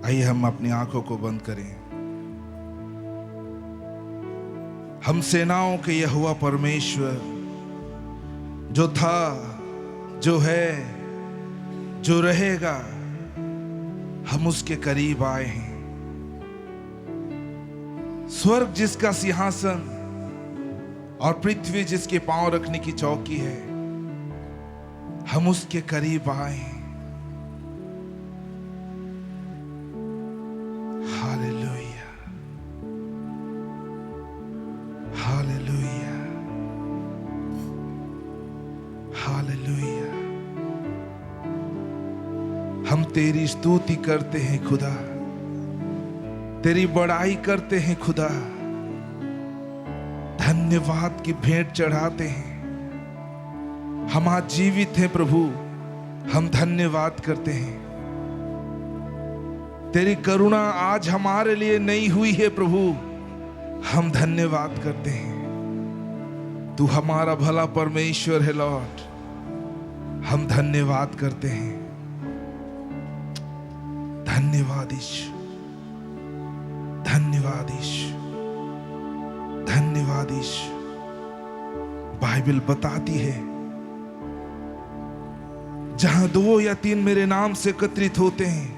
आइए हम अपनी आंखों को बंद करें। हम सेनाओं के यहोवा परमेश्वर जो था, जो है, जो रहेगा, हम उसके करीब आए हैं। स्वर्ग जिसका सिंहासन और पृथ्वी जिसके पांव रखने की चौकी है, हम उसके करीब आए हैं। Hallelujah, hallelujah, hallelujah. हम तेरी स्तुति करते हैं खुदा, तेरी बड़ाई करते हैं खुदा, धन्यवाद की भेंट चढ़ाते हैं। हम आज जीवित हैं प्रभु, हम धन्यवाद करते हैं। तेरी करुणा आज हमारे लिए नई हुई है प्रभु, हम धन्यवाद करते हैं। तू हमारा भला परमेश्वर है लॉर्ड, हम धन्यवाद करते हैं। धन्यवाद ईश्वर, धन्यवाद ईश्वर, धन्यवाद ईश्वर। बाइबल बताती है जहां 2 या 3 मेरे नाम से एकत्रित होते हैं,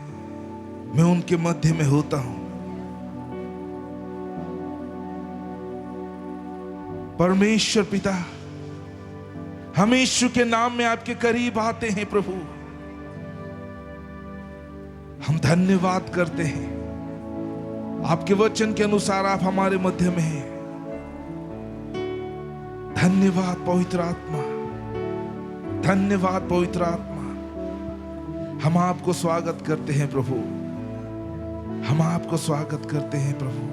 मैं उनके मध्य में होता हूं। परमेश्वर पिता, हम यीशु के नाम में आपके करीब आते हैं प्रभु, हम धन्यवाद करते हैं। आपके वचन के अनुसार आप हमारे मध्य में हैं। धन्यवाद पवित्र आत्मा, धन्यवाद पवित्र आत्मा। हम आपको स्वागत करते हैं प्रभु, हम आपको स्वागत करते हैं प्रभु।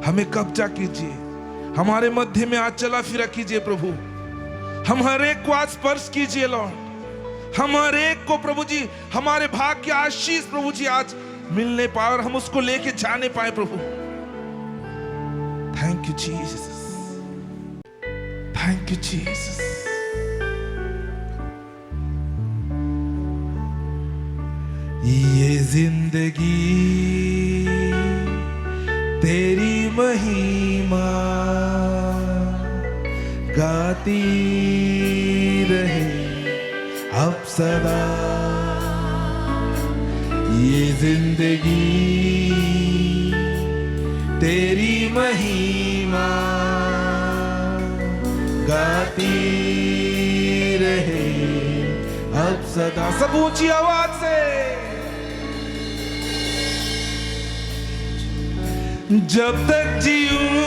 हमें कब्जा कीजिए, हमारे मध्य में आज चला फिरा कीजिए प्रभु। हम हर एक को आज स्पर्श कीजिए लॉर्ड, हम हर एक को प्रभु जी हमारे भाग की आशीष प्रभु जी आज मिलने पाए और हम उसको लेके जाने पाए प्रभु। Thank you Jesus, thank you Jesus. ये जिंदगी तेरी महिमा गाती रहे अब सदा। ये जिंदगी तेरी महिमा गाती रहे अब सदा। सब ऊंची आवाज से जब तक जीऊं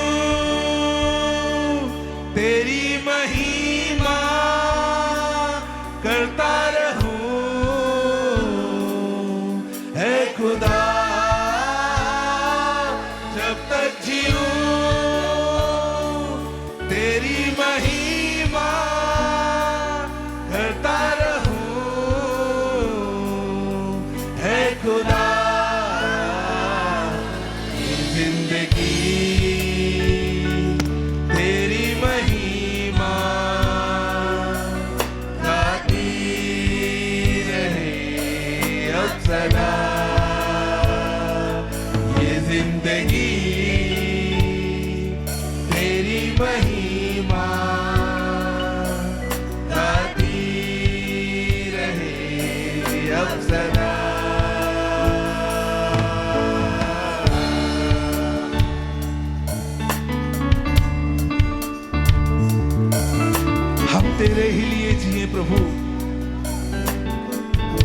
तेरी महिमा करता रहूं है खुदा। जब तक जीऊं तेरी महिमा करता रहूं है खुदा। तेरे ही लिए जिए प्रभु,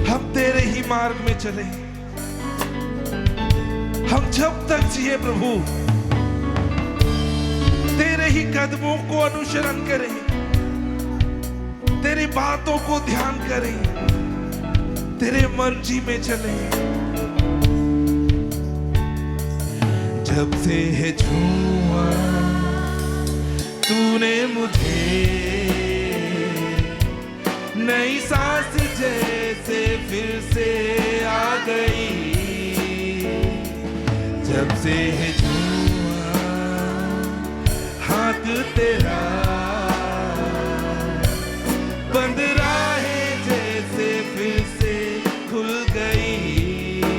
हम तेरे ही मार्ग में चले। हम जब तक जिए प्रभु तेरे ही कदमों को अनुसरण करें, तेरी बातों को ध्यान करें, तेरे मर्जी में चले। जब से है छुआ तूने मुझे, नई सांस जैसे फिर से आ गई। जब से है छुआ हाथ तेरा, बंद राहें जैसे फिर से खुल गई।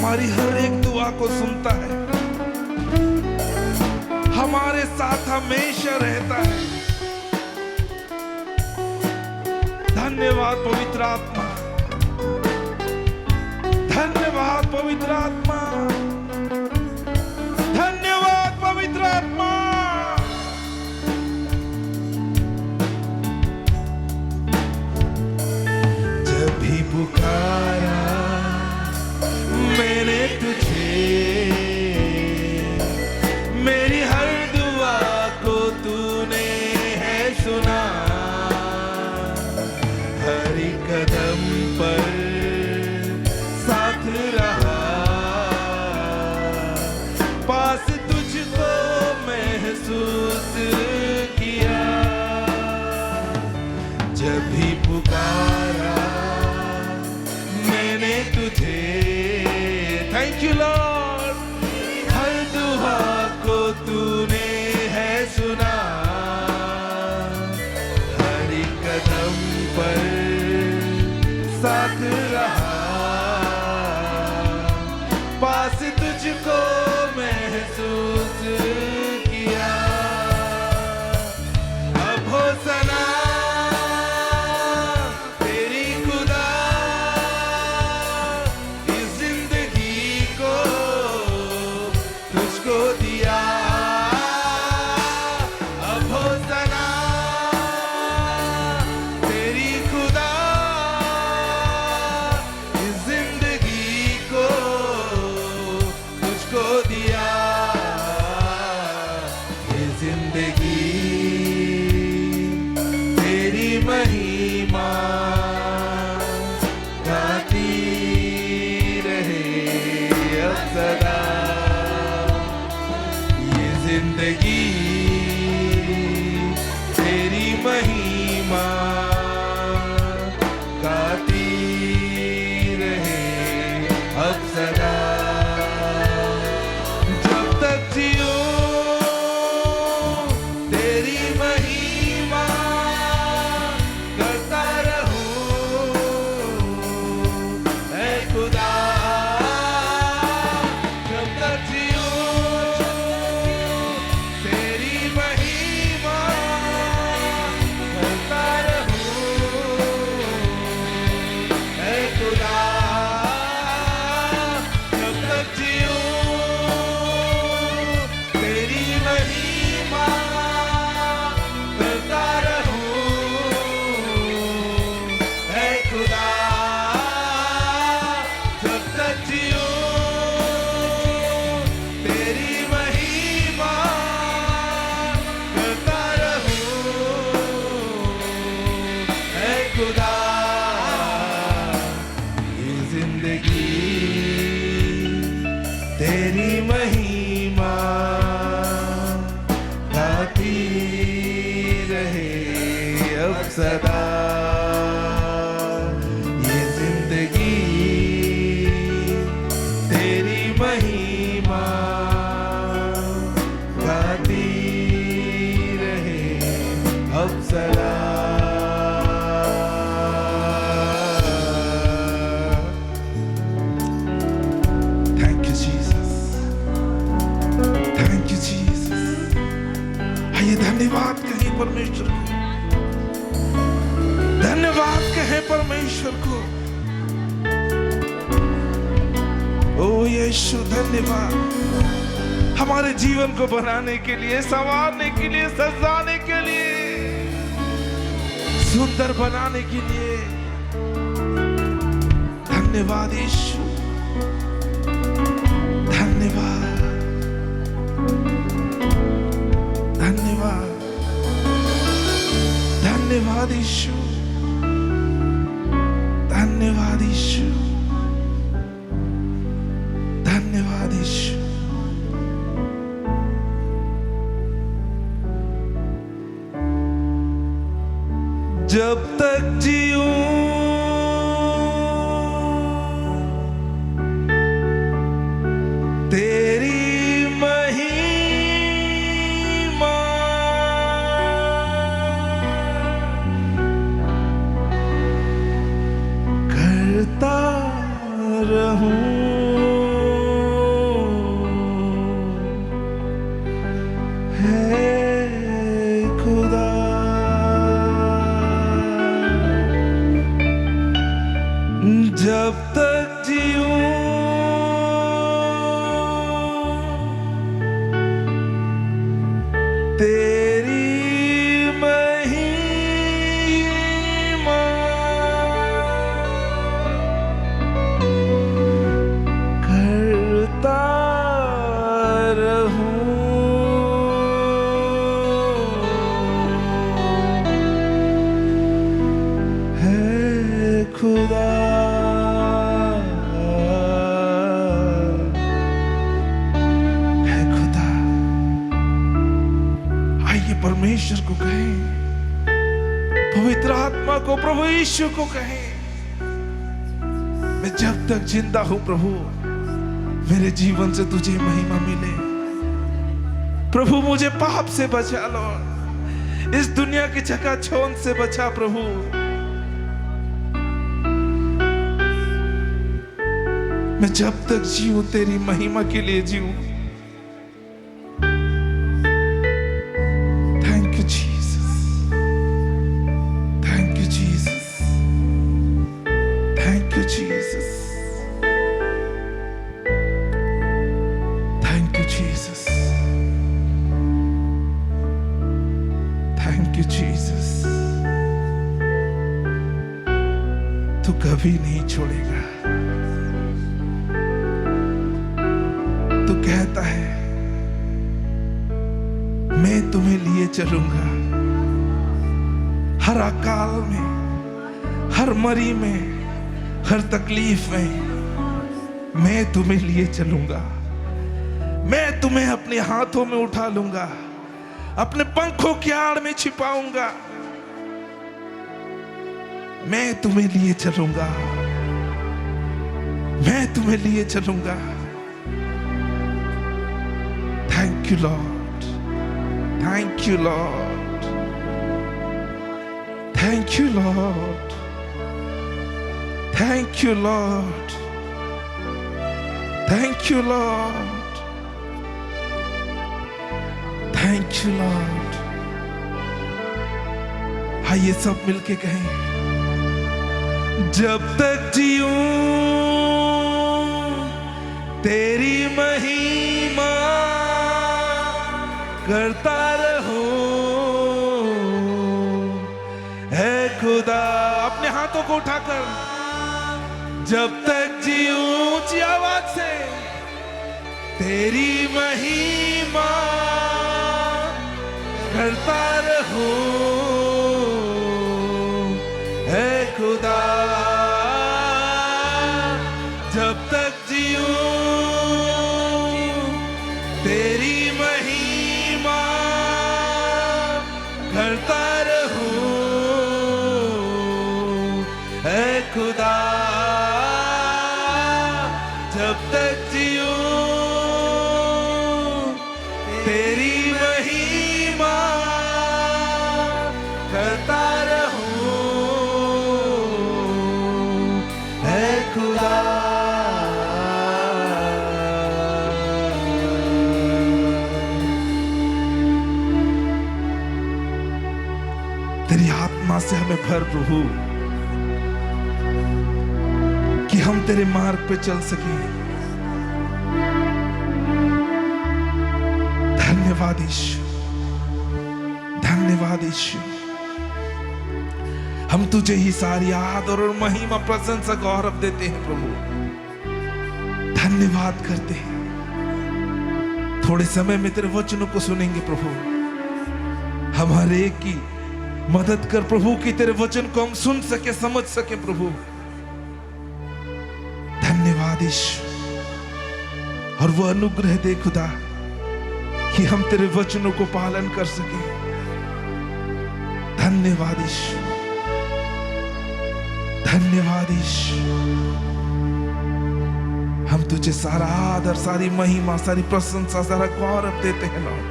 हमारी हर एक दुआ को सुनता है, हमारे साथ हमेशा रहता है। धन्यवाद पवित्र आत्मा, धन्यवाद पवित्र आत्मा, धन्यवाद पवित्र आत्मा। जब भी पुकारा मैंने तुझे, मेरी हर दुआ को तूने है सुना। हर एक कदम पर साथ रहा, पास तुझको महसूस किया। जब भी पुकारा मैंने तुझे, थैंक यू लॉर्ड, हर दुआ को तूने है सुना। हर एक कदम पर साथ रहा, पास तुझको महसूस किया। अब हो सना तेरी खुदा, इस जिंदगी को तुझको दिया। अब हो सना तेरी खुदा, इस जिंदगी को तुझको दिया। ये जिंदगी तेरी महिमा गाती रहे अब सदा। ये जिंदगी तेरी महिमा गाती रहे अब सदा। जब तक जियो तेरी महिमा करता रहूं, ऐ खुदा। जब तक जियो तेरी महिमा करता रहूं, ऐ खुदा। जब तक जियो तेरी महिमा करता रहूं, ऐ खुदा। जब तक जियो तेरी महिमा करता रहूं, ऐ खुदा। ये जिंदगी तेरी महिमा गाती रहे अब सदा। ये जिंदगी तेरी महिमा गाती रहे अब सदा। Thank you Jesus, thank you Jesus. आइए धन्यवाद कहें परमेश्वर को, धन्यवाद कहें परमेश्वर को। ओ यीशु धन्यवाद, हमारे जीवन को बनाने के लिए, संवारने के लिए, सजाने के लिए, सुंदर बनाने के लिए। धन्यवाद यीशु, धन्यवाद, धन्यवाद, धन्यवाद यीशु, धन्यवाद यीशु, धन्यवाद यीशु। जब तक जीऊं तेरी महिमा करता रहूं, परमेश्वर को कहें, पवित्र आत्मा को, प्रभु यीशु को कहें, मैं जब तक जिंदा हूं प्रभु, मेरे जीवन से तुझे महिमा मिले। प्रभु मुझे पाप से बचा लॉर्ड, इस दुनिया की चकाचौंध से बचा प्रभु। मैं जब तक जीऊं तेरी महिमा के लिए जीऊं। Thank you Jesus, thank you Jesus, thank you Jesus, thank you Jesus, thank you Jesus. तू कभी नहीं छोड़ेगा। तू कहता है मैं तुम्हें लिए चलूंगा, हर अकाल में, हर मरी में, हर तकलीफ में मैं तुम्हें लिए चलूंगा। मैं तुम्हें अपने हाथों में उठा लूंगा, अपने पंखों की आड़ में छिपाऊंगा। मैं तुम्हें लिए चलूंगा, मैं तुम्हें लिए चलूंगा। Thank you Lord, thank you Lord, thank you Lord, thank you Lord, thank you Lord, thank you Lord। आइए सब मिलके कहें, जब तक जीऊं तेरी महिमा करता रहूं, है खुदा। अपने हाथों को उठाकर, जब तक जीऊं, ऊंची आवाज से, तेरी महिमा करता रहूं, है खुदा। जब तक जीऊं तेरी महिमा करता रहूं, है खुदा। जब तक जीऊं तेरी महिमा करता रहूं, है खुदा। तेरी आत्मा से हमें भर प्रभु, कि हम तेरे मार्ग पे चल सके। धन्यवाद यीशु, धन्यवाद यीशु। हम तुझे ही सारी आदर और महिमा, प्रशंसा, गौरव देते हैं प्रभु। धन्यवाद करते हैं। थोड़े समय में तेरे वचनों को सुनेंगे प्रभु। हम हर एक की मदद कर प्रभु, कि तेरे वचन को हम सुन सके, समझ सके प्रभु। धन्यवाद यीशु। और वो अनुग्रह दे खुदा, कि हम तेरे वचनों को पालन कर सके। धन्यवाद यीशु, धन्यवाद यीशु। हम तुझे सारा आदर, सारी महिमा, सारी प्रशंसा, सारा गौरव देते हैं लॉर्ड।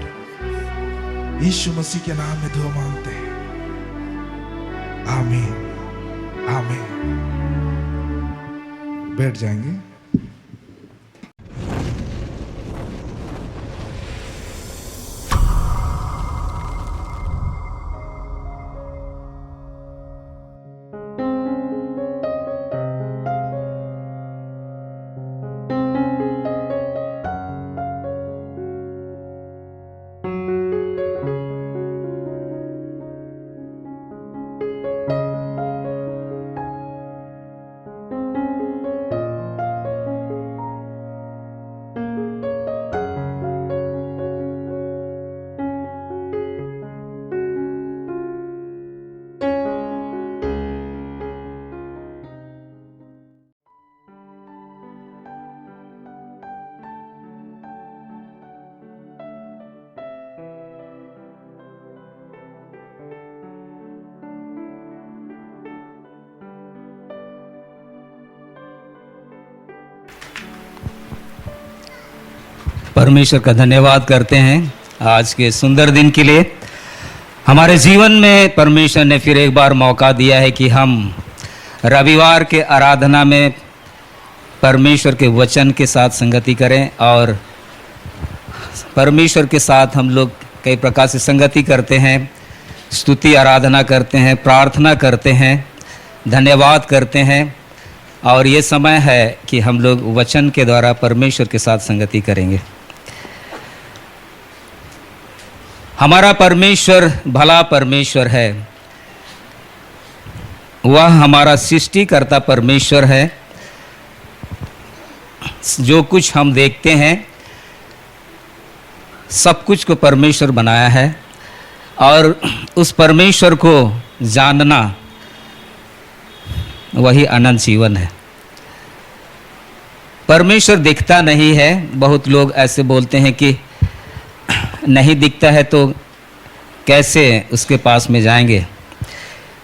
यीशु मसीह के नाम में दुआ मांगते हैं, आमीन, आमीन। बैठ जाएंगे। परमेश्वर का धन्यवाद करते हैं आज के सुंदर दिन के लिए। हमारे जीवन में परमेश्वर ने फिर एक बार मौका दिया है कि हम रविवार के आराधना में परमेश्वर के वचन के साथ संगति करें, और परमेश्वर के साथ हम लोग कई प्रकार से संगति करते हैं, स्तुति आराधना करते हैं, प्रार्थना करते हैं, धन्यवाद करते हैं। और ये समय है कि हम लोग वचन के द्वारा परमेश्वर के साथ संगति करेंगे। हमारा परमेश्वर भला परमेश्वर है, वह हमारा सृष्टिकर्ता परमेश्वर है। जो कुछ हम देखते हैं सब कुछ को परमेश्वर बनाया है, और उस परमेश्वर को जानना वही अनंत जीवन है। परमेश्वर दिखता नहीं है। बहुत लोग ऐसे बोलते हैं कि नहीं दिखता है तो कैसे उसके पास में जाएंगे,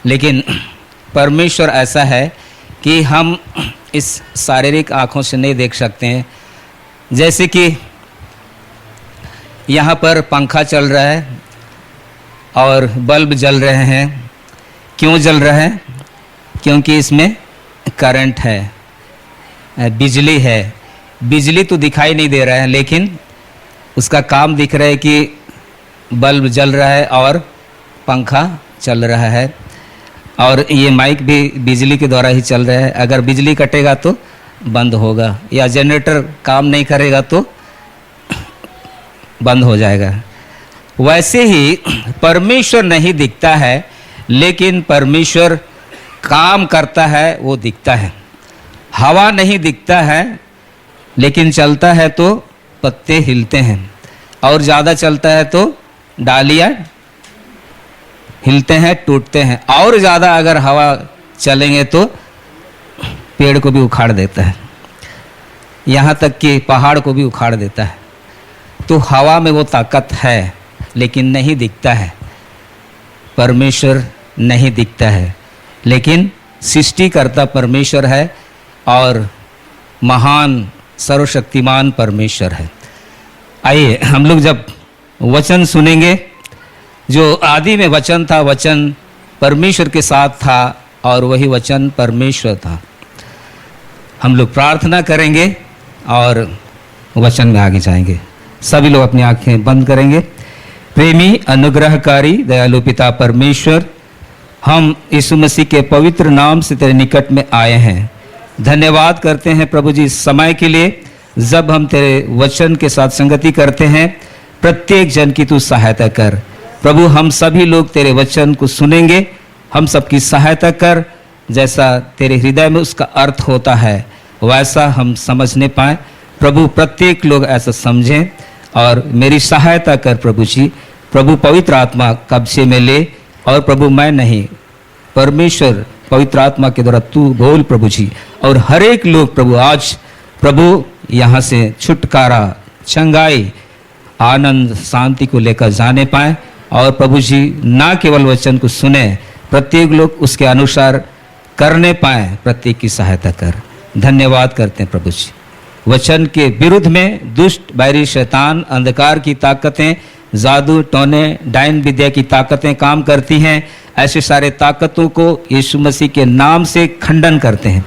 लेकिन परमेश्वर ऐसा है कि हम इस शारीरिक आँखों से नहीं देख सकते हैं। जैसे कि यहाँ पर पंखा चल रहा है और बल्ब जल रहे हैं। क्यों जल रहा है? क्योंकि इसमें करंट है, बिजली है। बिजली तो दिखाई नहीं दे रहा है, लेकिन उसका काम दिख रहा है कि बल्ब जल रहा है और पंखा चल रहा है। और ये माइक भी बिजली के द्वारा ही चल रहा है। अगर बिजली कटेगा तो बंद होगा, या जनरेटर काम नहीं करेगा तो बंद हो जाएगा। वैसे ही परमेश्वर नहीं दिखता है, लेकिन परमेश्वर काम करता है, वो दिखता है। हवा नहीं दिखता है, लेकिन चलता है तो पत्ते हिलते हैं, और ज़्यादा चलता है तो डालियाँ हिलते हैं, टूटते हैं। और ज़्यादा अगर हवा चलेंगे तो पेड़ को भी उखाड़ देता है, यहाँ तक कि पहाड़ को भी उखाड़ देता है। तो हवा में वो ताकत है, लेकिन नहीं दिखता है। परमेश्वर नहीं दिखता है, लेकिन सृष्टिकर्ता परमेश्वर है और महान सर्वशक्तिमान परमेश्वर है। आइए हम लोग जब वचन सुनेंगे, जो आदि में वचन था, वचन परमेश्वर के साथ था और वही वचन परमेश्वर था। हम लोग प्रार्थना करेंगे और वचन में आगे जाएंगे। सभी लोग अपनी आंखें बंद करेंगे। प्रेमी अनुग्रहकारी दयालु पिता परमेश्वर, हम यीशु मसीह के पवित्र नाम से तेरे निकट में आए हैं। धन्यवाद करते हैं प्रभु जी इस समय के लिए, जब हम तेरे वचन के साथ संगति करते हैं। प्रत्येक जन की तू सहायता कर प्रभु। हम सभी लोग तेरे वचन को सुनेंगे, हम सबकी सहायता कर। जैसा तेरे हृदय में उसका अर्थ होता है वैसा हम समझने पाए प्रभु। प्रत्येक लोग ऐसा समझें और मेरी सहायता कर प्रभु जी। प्रभु पवित्र आत्मा कब्जे में ले, और प्रभु मैं नहीं, परमेश्वर पवित्र आत्मा के द्वारा तू बोल प्रभु जी। और हर एक लोग प्रभु आज प्रभु यहाँ से छुटकारा, चंगाई, आनंद, शांति को लेकर जाने पाए। और प्रभु जी ना केवल वचन को सुने, प्रत्येक लोग उसके अनुसार करने पाए। प्रत्येक की सहायता कर। धन्यवाद करते हैं प्रभु जी। वचन के विरुद्ध में दुष्ट बैरी शैतान, अंधकार की ताकतें, जादू टोने, डायन विद्या की ताकतें काम करती हैं। ऐसे सारे ताकतों को यीशु मसीह के नाम से खंडन करते हैं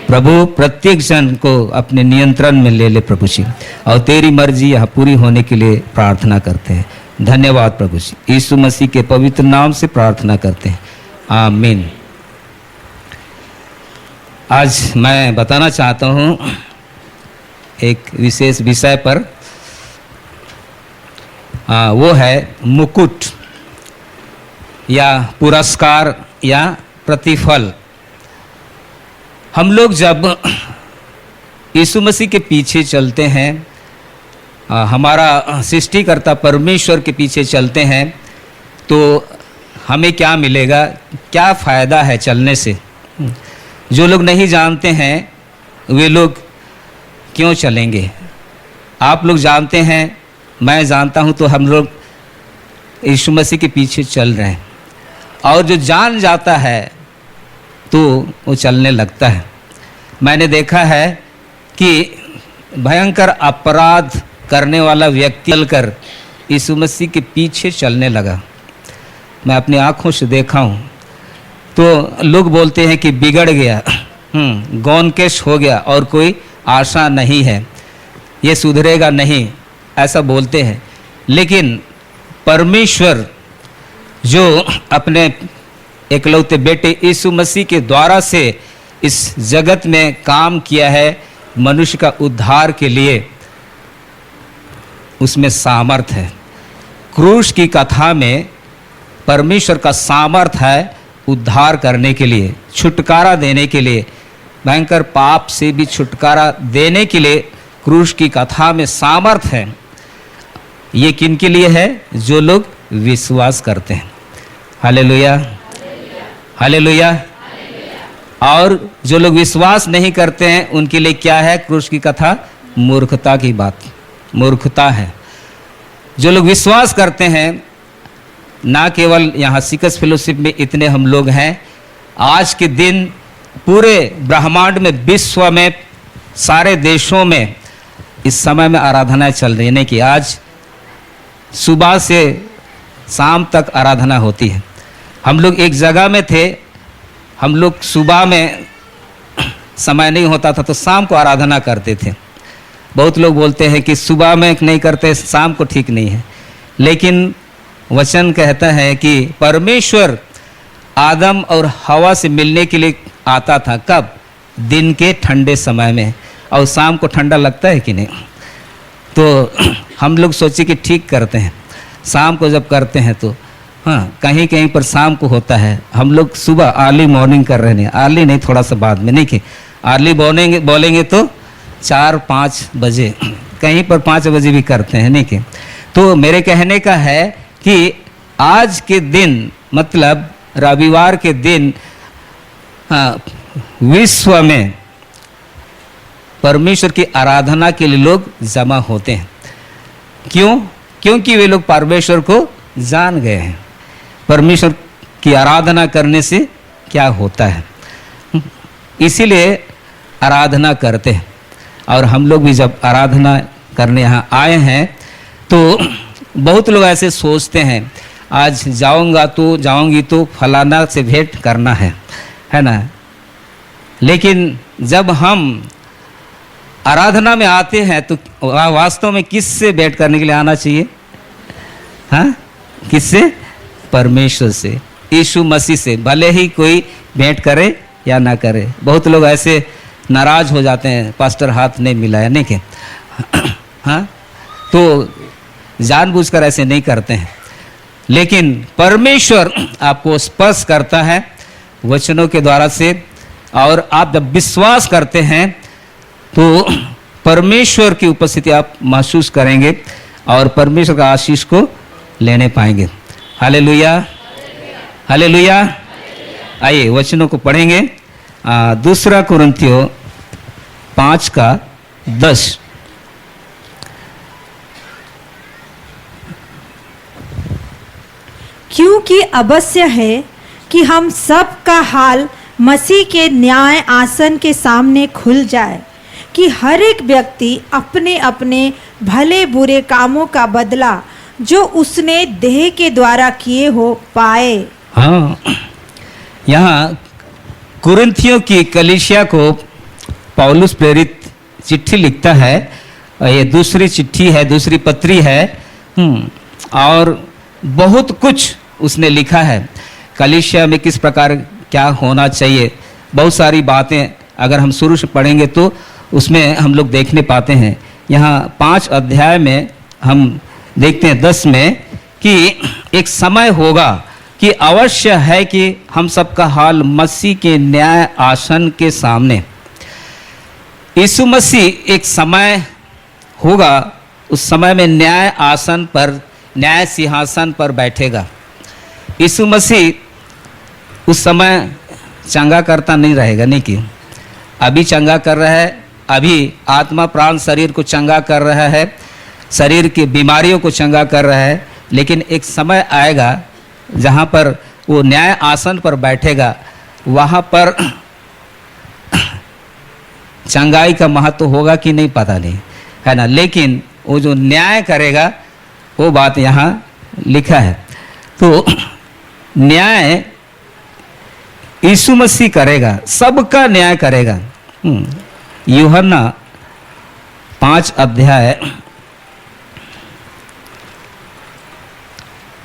प्रभु। प्रत्येक जन को अपने नियंत्रण में ले ले प्रभु जी, और तेरी मर्जी यहाँ पूरी होने के लिए प्रार्थना करते हैं। धन्यवाद प्रभु जी, यीशु मसीह के पवित्र नाम से प्रार्थना करते हैं, आमीन। आज मैं बताना चाहता हूँ एक विशेष विषय पर, वो है मुकुट या पुरस्कार या प्रतिफल। हम लोग जब यीशु मसीह के पीछे चलते हैं, हमारा सृष्टिकर्ता परमेश्वर के पीछे चलते हैं, तो हमें क्या मिलेगा, क्या फ़ायदा है चलने से? जो लोग नहीं जानते हैं वे लोग क्यों चलेंगे? आप लोग जानते हैं, मैं जानता हूं, तो हम लोग यीशु मसीह के पीछे चल रहे हैं। और जो जान जाता है तो वो चलने लगता है। मैंने देखा है कि भयंकर अपराध करने वाला व्यक्ति चलकर यीशु मसीह के पीछे चलने लगा। मैं अपनी आंखों से देखा हूँ। तो लोग बोलते हैं कि बिगड़ गया, गौनकेश हो गया और कोई आशा नहीं है, ये सुधरेगा नहीं, ऐसा बोलते हैं। लेकिन परमेश्वर जो अपने एकलौते बेटे यीशु मसीह के द्वारा से इस जगत में काम किया है मनुष्य का उद्धार के लिए, उसमें सामर्थ है। क्रूस की कथा में परमेश्वर का सामर्थ है उद्धार करने के लिए, छुटकारा देने के लिए, भयंकर पाप से भी छुटकारा देने के लिए क्रूस की कथा में सामर्थ है। ये किन के लिए है? जो लोग विश्वास करते हैं। Hallelujah, hallelujah. और जो लोग विश्वास नहीं करते हैं उनके लिए क्या है क्रूस की कथा? मूर्खता की बात, मूर्खता है। जो लोग विश्वास करते हैं, ना केवल यहाँ सिकस फेलोशिप में इतने हम लोग हैं, आज के दिन पूरे ब्रह्मांड में, विश्व में, सारे देशों में इस समय में आराधना चल रही है। नहीं कि आज सुबह से शाम तक आराधना होती है। हम लोग एक जगह में थे, हम लोग सुबह में समय नहीं होता था तो शाम को आराधना करते थे। बहुत लोग बोलते हैं कि सुबह में नहीं करते, शाम को ठीक नहीं है। लेकिन वचन कहता है कि परमेश्वर आदम और हवा से मिलने के लिए आता था। कब? दिन के ठंडे समय में। और शाम को ठंडा लगता है कि नहीं? तो हम लोग सोचे कि ठीक करते हैं, शाम को जब करते हैं तो हाँ, कहीं कहीं पर शाम को होता है। हम लोग सुबह अर्ली मॉर्निंग कर रहे हैं, अर्ली नहीं, थोड़ा सा बाद में, नहीं कि अर्ली बोलेंगे तो 4-5 बजे, कहीं पर 5 बजे भी करते हैं, नहीं कि। तो मेरे कहने का है कि आज के दिन, मतलब रविवार के दिन, हाँ, विश्व में परमेश्वर की आराधना के लिए लोग जमा होते हैं। क्यों? क्योंकि वे लोग परमेश्वर को जान गए हैं। परमेश्वर की आराधना करने से क्या होता है, इसीलिए आराधना करते हैं। और हम लोग भी जब आराधना करने यहाँ आए हैं तो बहुत लोग ऐसे सोचते हैं, आज जाऊंगी तो फलाना से भेंट करना है ना। लेकिन जब हम आराधना में आते हैं तो वास्तव में किस से भेंट करने के लिए आना चाहिए? हाँ, किससे? परमेश्वर से, यीशु मसीह से। भले ही कोई भेंट करे या ना करे। बहुत लोग ऐसे नाराज हो जाते हैं, पास्टर हाथ नहीं मिलाया, नहीं के हाँ, तो जानबूझकर ऐसे नहीं करते हैं। लेकिन परमेश्वर आपको स्पर्श करता है वचनों के द्वारा से, और आप जब विश्वास करते हैं तो परमेश्वर की उपस्थिति आप महसूस करेंगे और परमेश्वर का आशीष को लेने पाएंगे। Hallelujah, hallelujah. आइए वचनों को पढ़ेंगे। 2 कुरिन्थियों 5:10। क्योंकि अवश्य है कि हम सब का हाल मसीह के न्याय आसन के सामने खुल जाए, कि हर एक व्यक्ति अपने अपने भले बुरे कामों का बदला जो उसने देह के द्वारा किए हो पाए। हाँ, यहाँ कुरिन्थियों की कलीसिया को पौलुस प्रेरित चिट्ठी लिखता है। ये दूसरी चिट्ठी है, दूसरी पत्री है। और बहुत कुछ उसने लिखा है कलीसिया में किस प्रकार क्या होना चाहिए। बहुत सारी बातें अगर हम शुरू से पढ़ेंगे तो उसमें हम लोग देखने पाते हैं। यहाँ 5 अध्याय में हम देखते हैं 10 में कि एक समय होगा कि अवश्य है कि हम सबका हाल मसीह के न्याय आसन के सामने। यीशु मसीह एक समय होगा, उस समय में न्याय आसन पर, न्याय सिंहासन पर बैठेगा। यीशु मसीह उस समय चंगा करता नहीं रहेगा, नहीं कि अभी चंगा कर रहा है, अभी आत्मा प्राण शरीर को चंगा कर रहा है, शरीर की बीमारियों को चंगा कर रहा है। लेकिन एक समय आएगा जहाँ पर वो न्याय आसन पर बैठेगा, वहाँ पर चंगाई का महत्व होगा कि नहीं पता नहीं, है ना। लेकिन वो जो न्याय करेगा वो बात यहाँ लिखा है। तो न्याय यीशु मसीह करेगा, सबका न्याय करेगा। यूहन्ना 5 अध्याय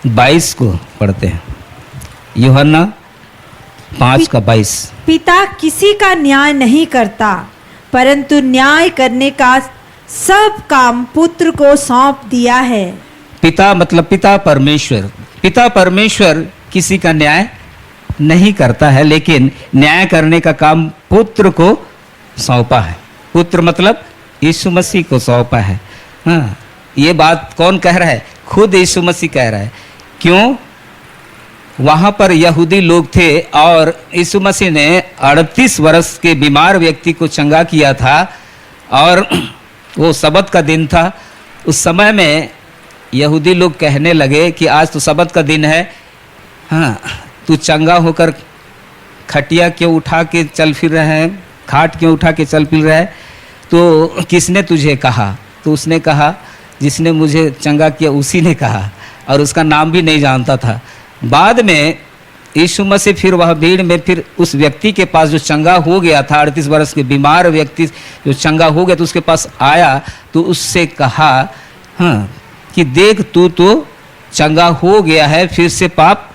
22 को पढ़ते हैं। यूहन्ना 5 का 22। पिता किसी का न्याय नहीं करता, परंतु न्याय करने का सब काम पुत्र को सौंप दिया है। पिता मतलब पिता परमेश्वर। पिता परमेश्वर किसी का न्याय नहीं करता है, लेकिन न्याय करने का काम पुत्र को सौंपा है। पुत्र मतलब यीशु मसीह को सौंपा है। हाँ, ये बात कौन कह रहा है? खुद यीशु मसीह कह रहा है। क्यों? वहाँ पर यहूदी लोग थे और यीशु मसीह ने 38 वर्ष के बीमार व्यक्ति को चंगा किया था, और वो सबत का दिन था। उस समय में यहूदी लोग कहने लगे कि आज तो सबत का दिन है, हाँ, तू चंगा होकर खटिया क्यों उठा के चल फिर रहा है, खाट क्यों उठा के चल फिर रहा है? तो किसने तुझे कहा? तो उसने कहा, जिसने मुझे चंगा किया उसी ने कहा, और उसका नाम भी नहीं जानता था। बाद में यीशु मसीह फिर वह भीड़ में फिर उस व्यक्ति के पास जो चंगा हो गया था, 38 वर्ष के बीमार व्यक्ति जो चंगा हो गया, तो उसके पास आया तो उससे कहा, हाँ, कि देख तू तो चंगा हो गया है, फिर से पाप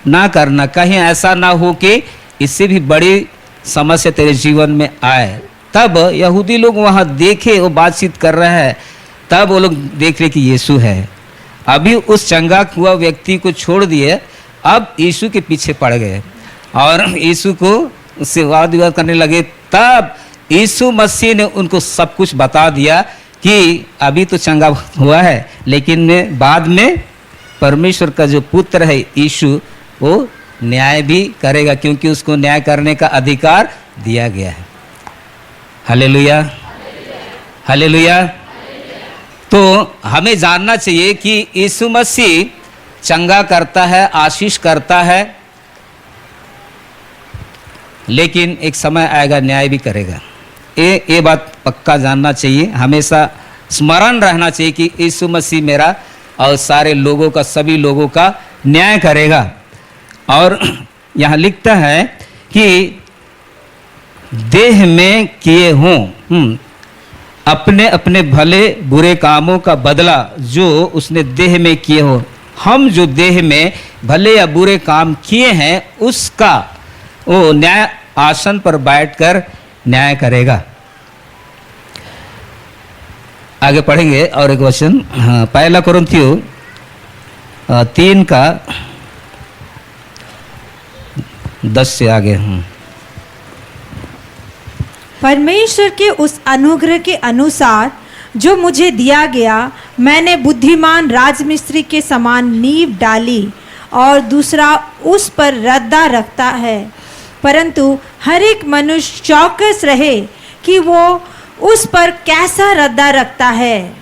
ना करना, कहीं ऐसा ना हो कि इससे भी बड़ी समस्या तेरे जीवन में आए। तब यहूदी लोग वहाँ देखे वो बातचीत कर रहा है, तब वो लोग देख रहे कि यीशु है। अभी उस चंगा हुआ व्यक्ति को छोड़ दिए, अब यीशु के पीछे पड़ गए और यीशु को उससे वाद विवाद करने लगे। तब यीशु मसीह ने उनको सब कुछ बता दिया कि अभी तो चंगा हुआ है, लेकिन में बाद में परमेश्वर का जो पुत्र है यीशु, वो न्याय भी करेगा, क्योंकि उसको न्याय करने का अधिकार दिया गया है। Hallelujah, hallelujah. तो हमें जानना चाहिए कि यीशु मसीह चंगा करता है, आशीष करता है, लेकिन एक समय आएगा न्याय भी करेगा। ये बात पक्का जानना चाहिए, हमेशा स्मरण रहना चाहिए कि यीशु मसीह मेरा और सारे लोगों का, सभी लोगों का न्याय करेगा। और यहाँ लिखता है कि देह में किए हों अपने अपने भले बुरे कामों का बदला जो उसने देह में किए हो। हम जो देह में भले या बुरे काम किए हैं उसका वो न्याय आसन पर बैठकर न्याय करेगा। आगे पढ़ेंगे और एक वचन, हाँ, 1 कुरिन्थियों 3 का 10 से आगे। परमेश्वर के उस अनुग्रह के अनुसार जो मुझे दिया गया, मैंने बुद्धिमान राजमिस्त्री के समान नींव डाली और दूसरा उस पर रद्दा रखता है। परंतु हर एक मनुष्य चौकस रहे कि वो उस पर कैसा रद्दा रखता है।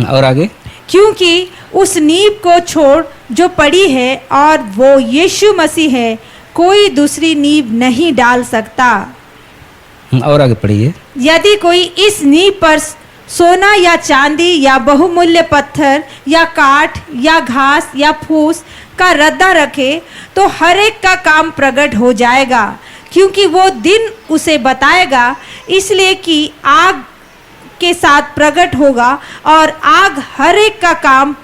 और आगे, क्योंकि उस नींव को छोड़ जो पड़ी है और वो यीशु मसीह है, कोई दूसरी नींव नहीं डाल सकता। और आगे पढ़िए। यदि कोई इस नींव पर सोना या चांदी या बहुमूल्य पत्थर या काठ या घास या फूस का रद्दा रखे तो हर एक का काम प्रकट हो जाएगा, क्योंकि वो दिन उसे बताएगा, इसलिए कि आग के साथ प्रकट होगा और आग हर एक का काम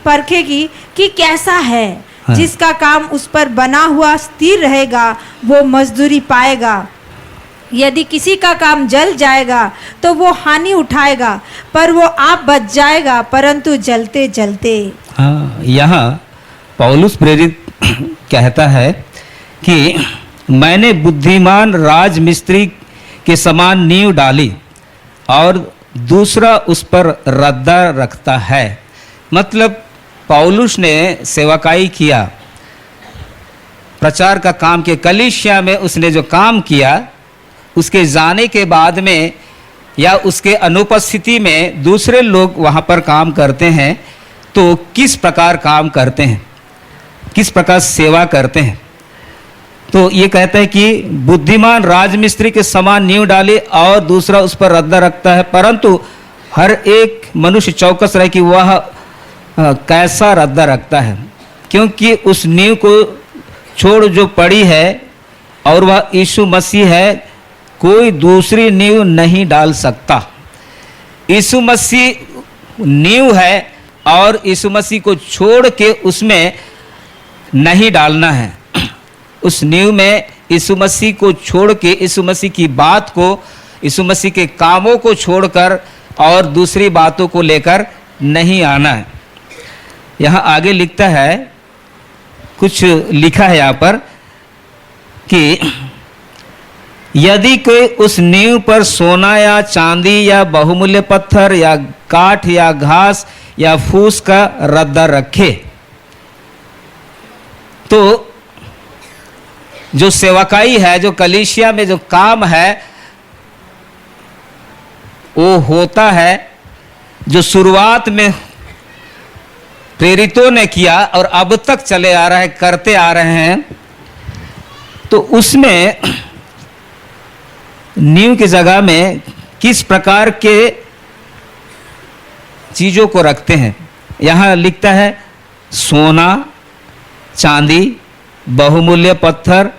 परखेगी कि कैसा है। हाँ। जिसका काम उस पर बना हुआ स्थिर रहेगा वो मजदूरी पाएगा। यदि किसी का काम जल जाएगा तो वो हानि उठाएगा, पर वो आप बच जाएगा, परंतु जलते जलते। हाँ, यहाँ पौलुस प्रेरित कहता है कि मैंने बुद्धिमान राजमिस्त्री के समान नींव डाली और दूसरा उस पर रद्दा रखता है। मतलब पौलुस ने सेवकाई किया, प्रचार का काम किया, कलीसिया में उसने जो काम किया, उसके जाने के बाद में या उसके अनुपस्थिति में दूसरे लोग वहाँ पर काम करते हैं, तो किस प्रकार काम करते हैं, किस प्रकार सेवा करते हैं। तो ये कहता है कि बुद्धिमान राजमिस्त्री के समान नींव डाली और दूसरा उस पर रद्दा रखता है, परंतु हर एक मनुष्य चौकस रहे कि वह कैसा रद्दा रखता है, क्योंकि उस नींव को छोड़ जो पड़ी है और वह यीशु मसीह है, कोई दूसरी नींव नहीं डाल सकता। यीशु मसीह नींव है और यीशु मसीह को छोड़ के उसमें नहीं डालना है। उस नींव में यीशु मसीह को छोड़ के, यीशु मसीह की बात को, यीशु मसीह के कामों को छोड़कर और दूसरी बातों को लेकर नहीं आना है। यहाँ आगे लिखता है, कुछ लिखा है यहाँ पर कि यदि कोई उस नींव पर सोना या चांदी या बहुमूल्य पत्थर या काठ या घास या फूस का रद्दा रखे, तो जो सेवकाई है, जो कलीसिया में जो काम है, वो होता है जो शुरुआत में प्रेरितों ने किया और अब तक चले आ रहा है, करते आ रहे हैं। तो उसमें नींव की जगह में किस प्रकार के चीजों को रखते हैं। यहां लिखता है सोना, चांदी, बहुमूल्य पत्थर,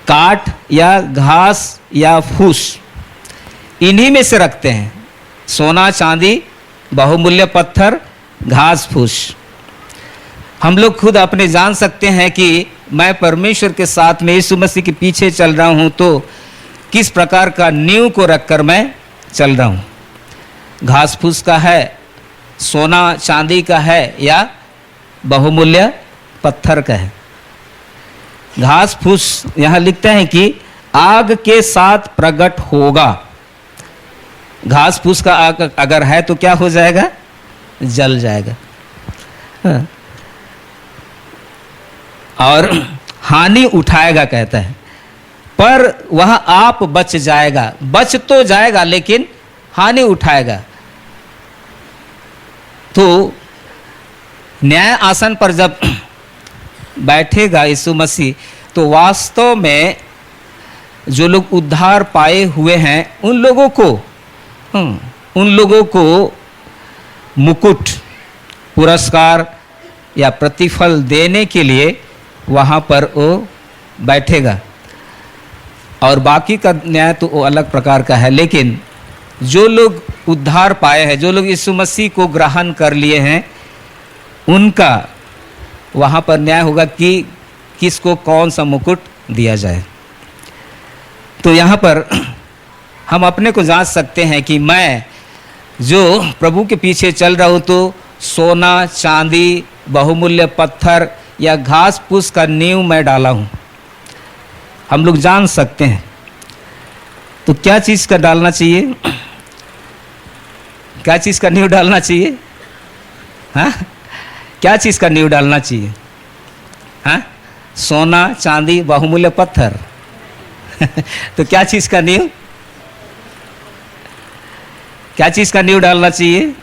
काठ या घास या फूस, इन्हीं में से रखते हैं। सोना, चांदी, बहुमूल्य पत्थर, घास फूस। हम लोग खुद अपने जान सकते हैं कि मैं परमेश्वर के साथ में यीशु मसीह के पीछे चल रहा हूं, तो किस प्रकार का नींव को रखकर मैं चल रहा हूं। घास फूस का है, सोना चांदी का है या बहुमूल्य पत्थर का है। घास फूस यहां लिखता है कि आग के साथ प्रकट होगा। घास फूस का आग अगर है तो क्या हो जाएगा? जल जाएगा। हाँ। और हानि उठाएगा कहता है, पर वह आप बच जाएगा। बच तो जाएगा लेकिन हानि उठाएगा। तो न्याय आसन पर जब बैठेगा यीशु मसीह, तो वास्तव में जो लोग उद्धार पाए हुए हैं उन लोगों को मुकुट, पुरस्कार या प्रतिफल देने के लिए वहाँ पर वो बैठेगा। और बाकी का न्याय तो वो अलग प्रकार का है। लेकिन जो लोग उद्धार पाए हैं, जो लोग यीशु मसीह को ग्रहण कर लिए हैं, उनका वहाँ पर न्याय होगा कि किसको कौन सा मुकुट दिया जाए। तो यहाँ पर हम अपने को जांच सकते हैं कि मैं जो प्रभु के पीछे चल रहा हूँ, तो सोना, चांदी, बहुमूल्य पत्थर या घास फूस का नींव मैं डाला हूँ। हम लोग जान सकते हैं। तो क्या चीज़ का डालना चाहिए? क्या चीज़ का नींव डालना चाहिए? हाँ, क्या चीज़ का नींव डालना चाहिए? हाँ, सोना, चांदी, बहुमूल्य पत्थर। तो क्या चीज़ का नींव, क्या चीज़ का नींव डालना चाहिए?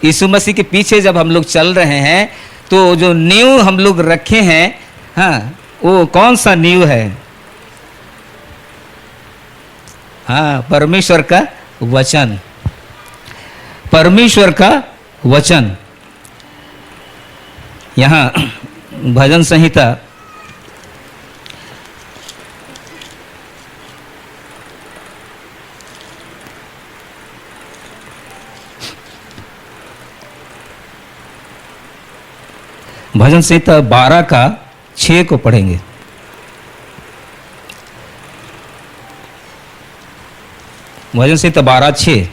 यीशु मसीह के पीछे जब हम लोग चल रहे हैं, तो जो नींव हम लोग रखे हैं, हाँ, वो कौन सा नींव है? हाँ, परमेश्वर का वचन। परमेश्वर का वचन। यहाँ भजन संहिता 12 का 6 को पढ़ेंगे। भजन संहिता 12:6।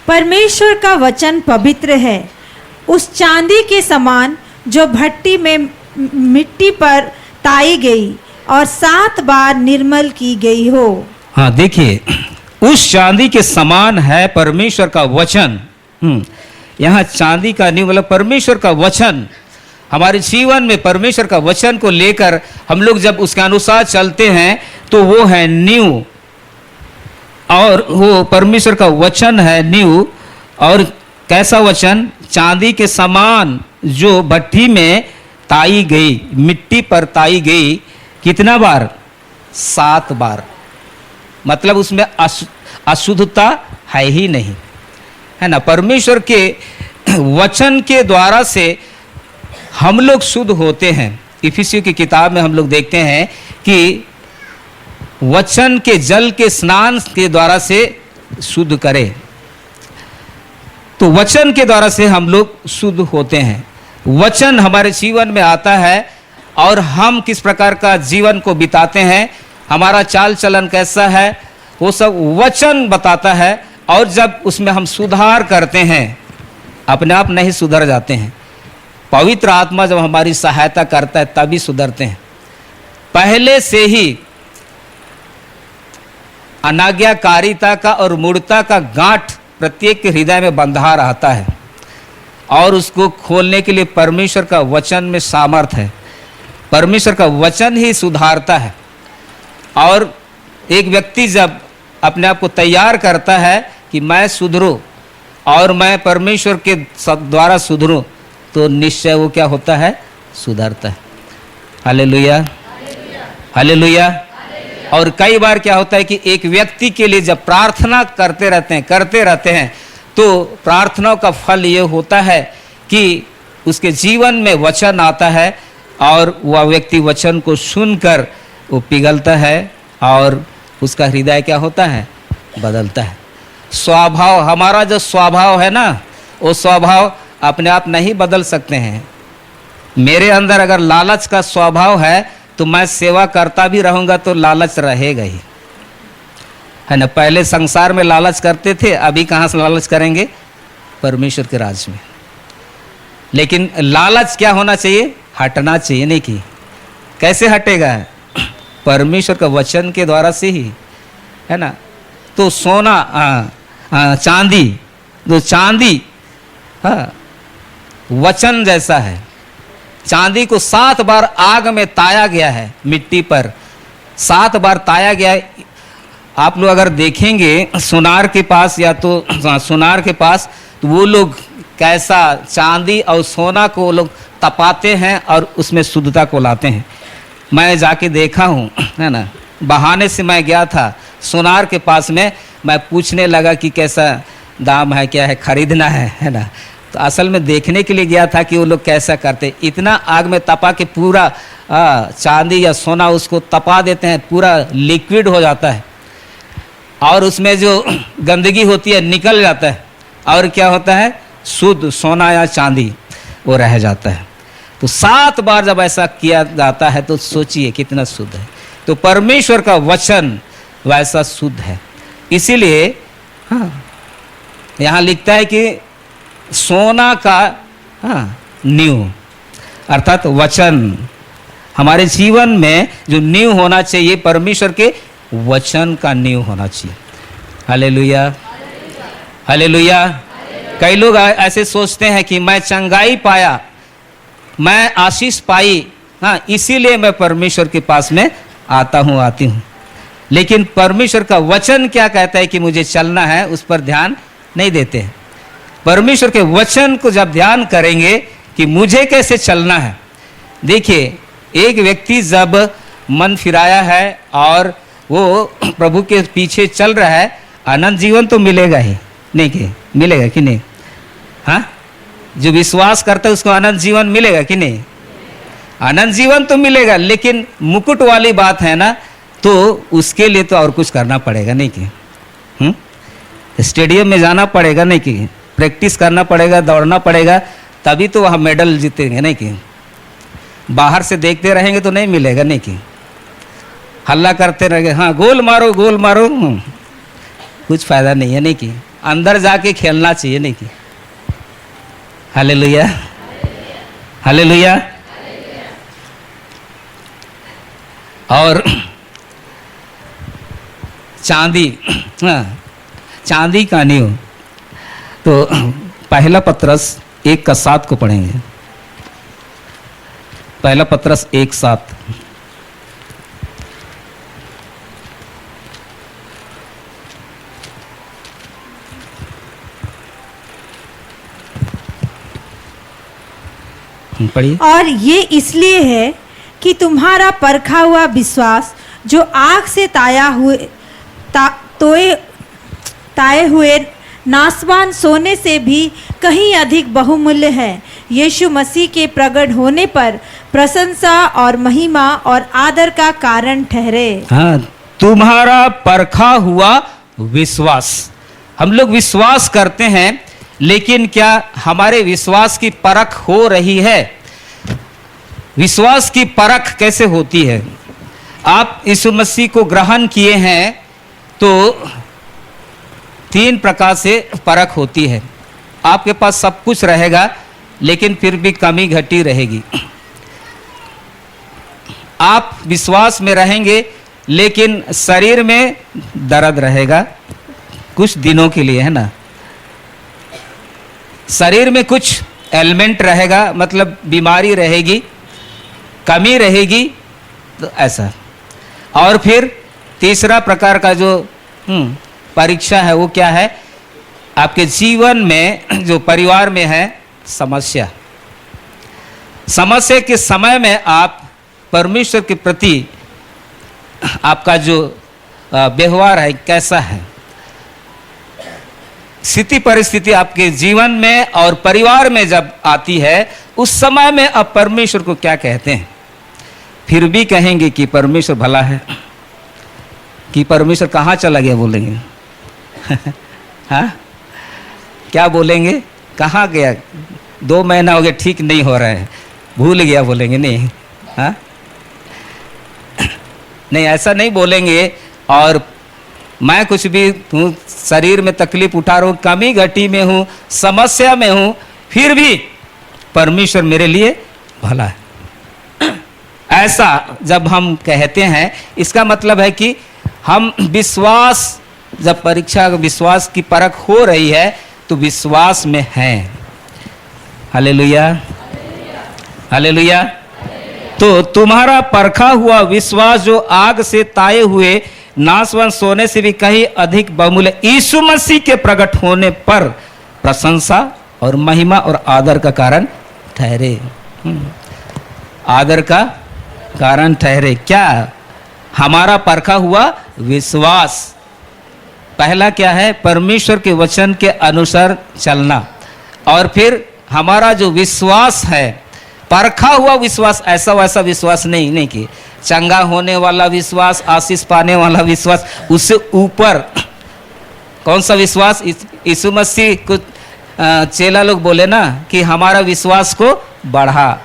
परमेश्वर का वचन पवित्र है, उस चांदी के समान जो भट्टी में मिट्टी पर ताई गई और 7 बार निर्मल की गई हो। हाँ, देखिए, उस चांदी के समान है परमेश्वर का वचन। यहाँ चांदी का नींव मतलब परमेश्वर का वचन। हमारे जीवन में परमेश्वर का वचन को लेकर हम लोग जब उसके अनुसार चलते हैं, तो वो है नींव। और वो परमेश्वर का वचन है नींव। और कैसा वचन? चांदी के समान जो भट्टी में ताई गई, मिट्टी पर ताई गई। कितना बार? 7 बार। मतलब उसमें अशुद्धता है ही नहीं, है ना। परमेश्वर के वचन के द्वारा से हम लोग शुद्ध होते हैं। इफिसियों की किताब में हम लोग देखते हैं कि वचन के जल के स्नान के द्वारा से शुद्ध करे, तो वचन के द्वारा से हम लोग शुद्ध होते हैं। वचन हमारे जीवन में आता है और हम किस प्रकार का जीवन को बिताते हैं, हमारा चाल चलन कैसा है, वो सब वचन बताता है। और जब उसमें हम सुधार करते हैं, अपने आप नहीं सुधर जाते हैं, पवित्र आत्मा जब हमारी सहायता करता है तभी सुधरते हैं। पहले से ही अनाज्ञाकारिता का और मूढ़ता का गांठ प्रत्येक के हृदय में बंधा रहता है और उसको खोलने के लिए परमेश्वर का वचन में सामर्थ है। परमेश्वर का वचन ही सुधारता है। और एक व्यक्ति जब अपने आप को तैयार करता है कि मैं सुधरूं और मैं परमेश्वर के द्वारा सुधरूं, तो निश्चय वो क्या होता है, सुधरता है। Hallelujah, hallelujah. और कई बार क्या होता है कि एक व्यक्ति के लिए जब प्रार्थना करते रहते हैं तो प्रार्थनाओं का फल ये होता है कि उसके जीवन में वचन आता है और वह व्यक्ति वचन को सुनकर वो पिघलता है और उसका हृदय क्या होता है, बदलता है। स्वभाव, हमारा जो स्वभाव है ना, वो स्वभाव अपने आप नहीं बदल सकते हैं। मेरे अंदर अगर लालच का स्वभाव है तो मैं सेवा करता भी रहूँगा तो लालच रहेगा ही, है ना। पहले संसार में लालच करते थे, अभी कहाँ से लालच करेंगे, परमेश्वर के राज में। लेकिन लालच क्या होना चाहिए, हटना चाहिए, नहीं कि कैसे हटेगा, परमेश्वर का वचन के द्वारा से ही, है ना। तो सोना चांदी, जो चांदी वचन जैसा है, चांदी को 7 बार आग में ताया गया है, मिट्टी पर 7 बार ताया गया है। आप लोग अगर देखेंगे सुनार के पास या तो सुनार के पास, तो वो लोग कैसा चांदी और सोना को लोग तपाते हैं और उसमें शुद्धता को लाते हैं। मैं जाके देखा हूँ, है ना। बहाने से मैं गया था सुनार के पास में, मैं पूछने लगा कि कैसा दाम है, क्या है, खरीदना है ना। तो असल में देखने के लिए गया था कि वो लोग कैसा करते। इतना आग में तपा के पूरा चांदी या सोना उसको तपा देते हैं, पूरा लिक्विड हो जाता है और उसमें जो गंदगी होती है निकल जाता है और क्या होता है, शुद्ध सोना या चांदी वो रह जाता है। तो 7 बार जब ऐसा किया जाता है तो सोचिए कितना शुद्ध है। तो परमेश्वर का वचन वैसा शुद्ध है। इसीलिए यहाँ लिखता है कि सोना का नींव अर्थात वचन, हमारे जीवन में जो नींव होना चाहिए, परमेश्वर के वचन का नींव होना चाहिए। Hallelujah, hallelujah. कई लोग ऐसे सोचते हैं कि मैं चंगाई पाया, मैं आशीष पाई, इसीलिए मैं परमेश्वर के पास में आता हूँ, आती हूँ। लेकिन परमेश्वर का वचन क्या कहता है कि मुझे चलना है, उस पर ध्यान नहीं देते हैं। परमेश्वर के वचन को जब ध्यान करेंगे कि मुझे कैसे चलना है। देखिए, एक व्यक्ति जब मन फिराया है और वो प्रभु के पीछे चल रहा है, अनंत जीवन तो मिलेगा ही, नहीं कि मिलेगा कि नहीं, हाँ। जो विश्वास करता है उसको अनंत जीवन मिलेगा कि नहीं, अनंत जीवन तो मिलेगा। लेकिन मुकुट वाली बात है ना, तो उसके लिए तो और कुछ करना पड़ेगा, नहीं कि स्टेडियम में जाना पड़ेगा, नहीं कि प्रैक्टिस करना पड़ेगा, दौड़ना पड़ेगा, तभी तो वहाँ मेडल जीतेंगे, नहीं कि बाहर से देखते रहेंगे तो नहीं मिलेगा, नहीं कि हल्ला करते रहेंगे, हाँ गोल मारो गोल मारो, कुछ फायदा नहीं है, नहीं कि अंदर जाके खेलना चाहिए, नहीं कि। Hallelujah, hallelujah. और चांदी, चांदी का नींव, तो पहला पत्रस 1:7 को पढ़ेंगे। पहला पत्रस 1:7। पढ़िए। और ये इसलिए है कि तुम्हारा परखा हुआ विश्वास जो आग से ताए हुए नासवान सोने से भी कहीं अधिक बहुमूल्य है। यीशु मसीह के प्रकट होने पर प्रशंसा और महिमा और आदर का कारण ठहरे। हाँ, तुम्हारा परखा हुआ विश्वास। हम लोग विश्वास करते हैं, लेकिन क्या हमारे विश्वास की परख हो रही है? विश्वास की परख कैसे होती है? आप यीशु मसीह को ग्रहण किए हैं तो 3 प्रकार से परख होती है। आपके पास सब कुछ रहेगा, लेकिन फिर भी कमी घटी रहेगी। आप विश्वास में रहेंगे, लेकिन शरीर में दर्द रहेगा कुछ दिनों के लिए, है ना। शरीर में कुछ एलिमेंट रहेगा, मतलब बीमारी रहेगी, कमी रहेगी, तो ऐसा। और फिर तीसरा प्रकार का जो परीक्षा है वो क्या है? आपके जीवन में जो परिवार में है समस्या। समस्या के समय में आप परमेश्वर के प्रति आपका जो व्यवहार है कैसा है? स्थिति परिस्थिति आपके जीवन में और परिवार में जब आती है, उस समय में आप परमेश्वर को क्या कहते हैं? फिर भी कहेंगे कि परमेश्वर भला है, कि परमेश्वर कहाँ चला गया बोलेंगे? हाँ, क्या बोलेंगे? कहाँ गया? 2 महीना हो गया, ठीक नहीं हो रहा है, भूल गया बोलेंगे? नहीं, हाँ नहीं, ऐसा नहीं बोलेंगे। और मैं कुछ भी हूँ, शरीर में तकलीफ उठा रहा हूँ, कमी घटी में हूँ, समस्या में हूँ, फिर भी परमेश्वर मेरे लिए भला है, ऐसा जब हम कहते हैं, इसका मतलब है कि हम विश्वास, जब परीक्षा विश्वास की परख हो रही है तो विश्वास में हैं। Hallelujah, hallelujah. तो तुम्हारा परखा हुआ विश्वास जो आग से ताए हुए नासवान सोने से भी कहीं अधिक बहुमूल्य यीशु मसीह के प्रकट होने पर प्रशंसा और महिमा और आदर का कारण ठहरे। आदर का कारण ठहरे। क्या? हमारा परखा हुआ विश्वास। पहला क्या है? परमेश्वर के वचन के अनुसार चलना। और फिर हमारा जो विश्वास है, परखा हुआ विश्वास, ऐसा वैसा विश्वास नहीं कि चंगा होने वाला विश्वास, आशीष पाने वाला विश्वास, उससे ऊपर कौन सा विश्वास? यीशु मसीह को चेला लोग बोले ना कि हमारा विश्वास को बढ़ा,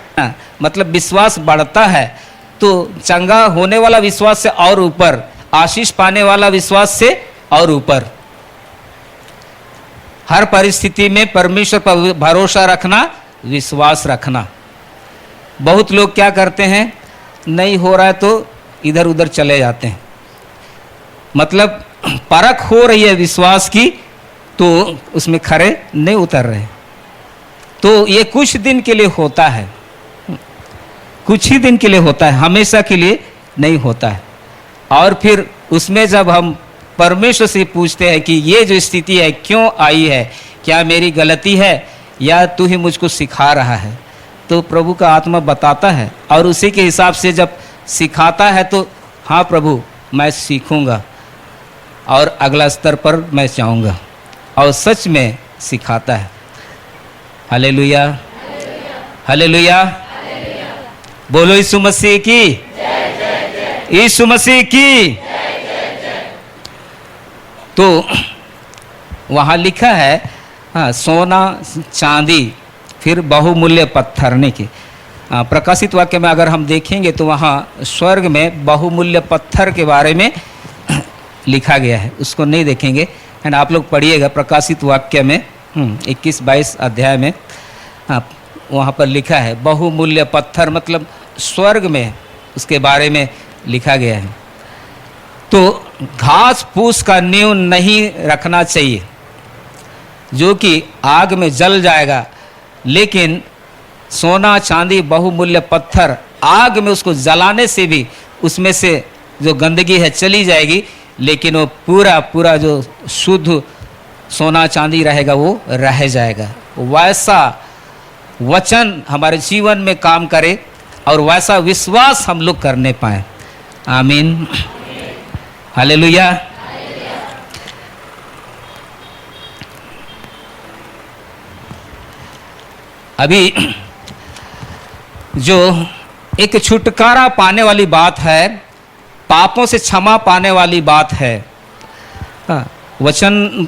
मतलब विश्वास बढ़ता है तो चंगा होने वाला विश्वास से और ऊपर, आशीष पाने वाला विश्वास से और ऊपर। हर परिस्थिति में परमेश्वर पर भरोसा रखना, विश्वास रखना। बहुत लोग क्या करते हैं, नहीं हो रहा है तो इधर उधर चले जाते हैं, मतलब परख हो रही है विश्वास की तो उसमें खरे नहीं उतर रहे। तो ये कुछ दिन के लिए होता है, कुछ ही दिन के लिए होता है, हमेशा के लिए नहीं होता है। और फिर उसमें जब हम परमेश्वर से पूछते हैं कि ये जो स्थिति है क्यों आई है, क्या मेरी गलती है या तू ही मुझको सिखा रहा है, तो प्रभु का आत्मा बताता है और उसी के हिसाब से जब सिखाता है तो हाँ प्रभु मैं सीखूंगा और अगला स्तर पर मैं जाऊंगा, और सच में सिखाता है। Hallelujah, hallelujah. बोलो यीशु मसीह की, यीशु मसीह की। तो वहाँ लिखा है हाँ, सोना चांदी फिर बहुमूल्य पत्थर ने की। प्रकाशित वाक्य में अगर हम देखेंगे तो वहाँ स्वर्ग में बहुमूल्य पत्थर के बारे में लिखा गया है, उसको नहीं देखेंगे, है ना। आप लोग पढ़िएगा प्रकाशित वाक्य में 21-22 अध्याय में वहाँ पर लिखा है बहुमूल्य पत्थर, मतलब स्वर्ग में उसके बारे में लिखा गया है। तो घास फूस का नींव नहीं रखना चाहिए जो कि आग में जल जाएगा, लेकिन सोना चांदी बहुमूल्य पत्थर आग में उसको जलाने से भी उसमें से जो गंदगी है चली जाएगी, लेकिन वो पूरा पूरा जो शुद्ध सोना चांदी रहेगा वो रह जाएगा। वैसा वचन हमारे जीवन में काम करे और वैसा विश्वास हम लोग करने पाए। आमीन, हालेलुया। अभी जो एक छुटकारा पाने वाली बात है, पापों से क्षमा पाने वाली बात है। वचन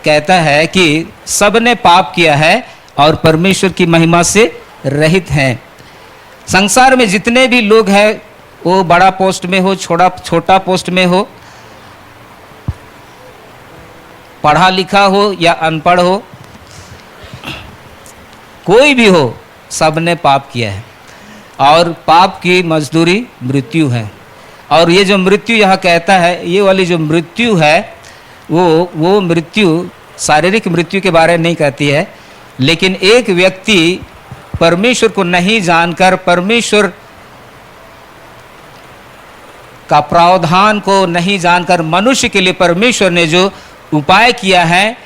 कहता है कि सबने पाप किया है और परमेश्वर की महिमा से रहित हैं। संसार में जितने भी लोग हैं, वो बड़ा पोस्ट में हो, छोटा पोस्ट में हो, पढ़ा लिखा हो या अनपढ़ हो, कोई भी हो, सबने पाप किया है और पाप की मजदूरी मृत्यु है। और ये जो मृत्यु यहाँ कहता है, ये वाली जो मृत्यु है, वो मृत्यु शारीरिक मृत्यु के बारे में नहीं कहती है, लेकिन एक व्यक्ति परमेश्वर को नहीं जानकर, परमेश्वर का प्रावधान को नहीं जानकर, मनुष्य के लिए परमेश्वर ने जो उपाय किया है,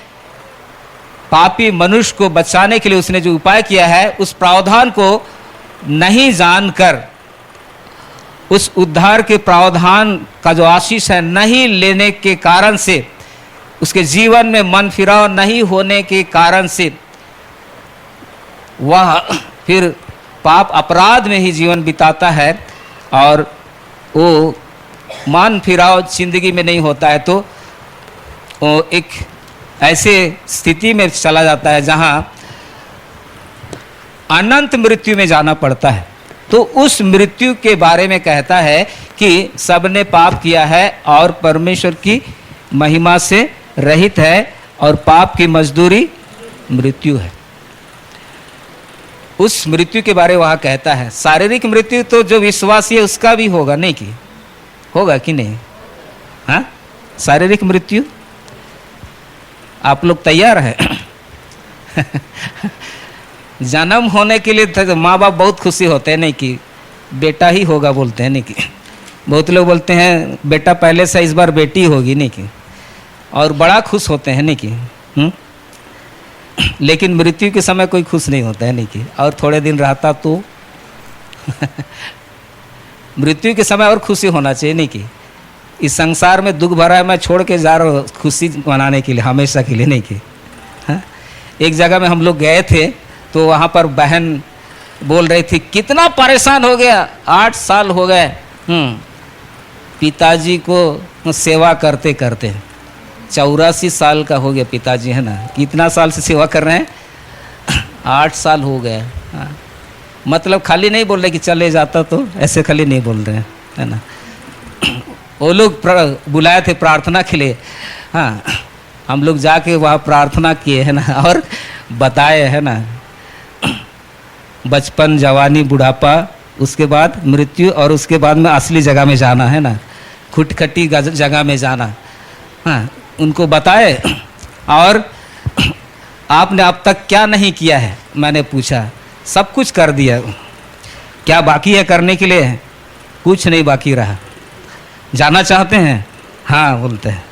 पापी मनुष्य को बचाने के लिए उसने जो उपाय किया है, उस प्रावधान को नहीं जानकर, उस उद्धार के प्रावधान का जो आशीष है नहीं लेने के कारण से, उसके जीवन में मन फिराव नहीं होने के कारण से, वह फिर पाप अपराध में ही जीवन बिताता है और वो मन फिराव जिंदगी में नहीं होता है, तो वो एक ऐसे स्थिति में चला जाता है जहाँ अनंत मृत्यु में जाना पड़ता है। तो उस मृत्यु के बारे में कहता है कि सबने पाप किया है और परमेश्वर की महिमा से रहित है और पाप की मजदूरी मृत्यु है। उस मृत्यु के बारे में वहाँ कहता है। शारीरिक मृत्यु तो जो विश्वासी है उसका भी होगा, नहीं कि होगा कि नहीं? हाँ, शारीरिक मृत्यु आप लोग तैयार हैं? जन्म होने के लिए तो माँ बाप बहुत खुशी होते हैं, नहीं कि बेटा ही होगा बोलते हैं, नहीं कि बहुत लोग बोलते हैं बेटा पहले से इस बार बेटी होगी, नहीं कि, और बड़ा खुश होते हैं, नहीं कि। लेकिन मृत्यु के समय कोई खुश नहीं होता है, नहीं कि, और थोड़े दिन रहता तो मृत्यु के समय और खुशी होना चाहिए, नहीं कि इस संसार में दुख भरा है, मैं छोड़ के जा रहा हूँ खुशी मनाने के लिए, हमेशा के लिए, नहीं कि। हाँ, एक जगह में हम लोग गए थे तो वहाँ पर बहन बोल रही थी कितना परेशान हो गया, 8 साल हो गए पिताजी को सेवा करते करते, 84 साल का हो गया पिताजी, है ना। कितना साल से सेवा कर रहे हैं? 8 साल हो गए। हाँ, मतलब खाली नहीं बोल रहे कि चले जाता, तो ऐसे खाली नहीं बोल रहे हैं, है ना। वो लोग बुलाए थे प्रार्थना के लिए। हाँ, हम लोग जाके वहाँ प्रार्थना किए, है ना, और बताए, है ना, बचपन, जवानी, बुढ़ापा, उसके बाद मृत्यु और उसके बाद में असली जगह में जाना, है ना, खुटखटी जगह में जाना। हाँ, उनको बताए। और आपने अब तक क्या नहीं किया है? मैंने पूछा। सब कुछ कर दिया। क्या बाकी है करने के लिए? कुछ नहीं बाकी रहा। जाना चाहते हैं? हाँ बोलते हैं।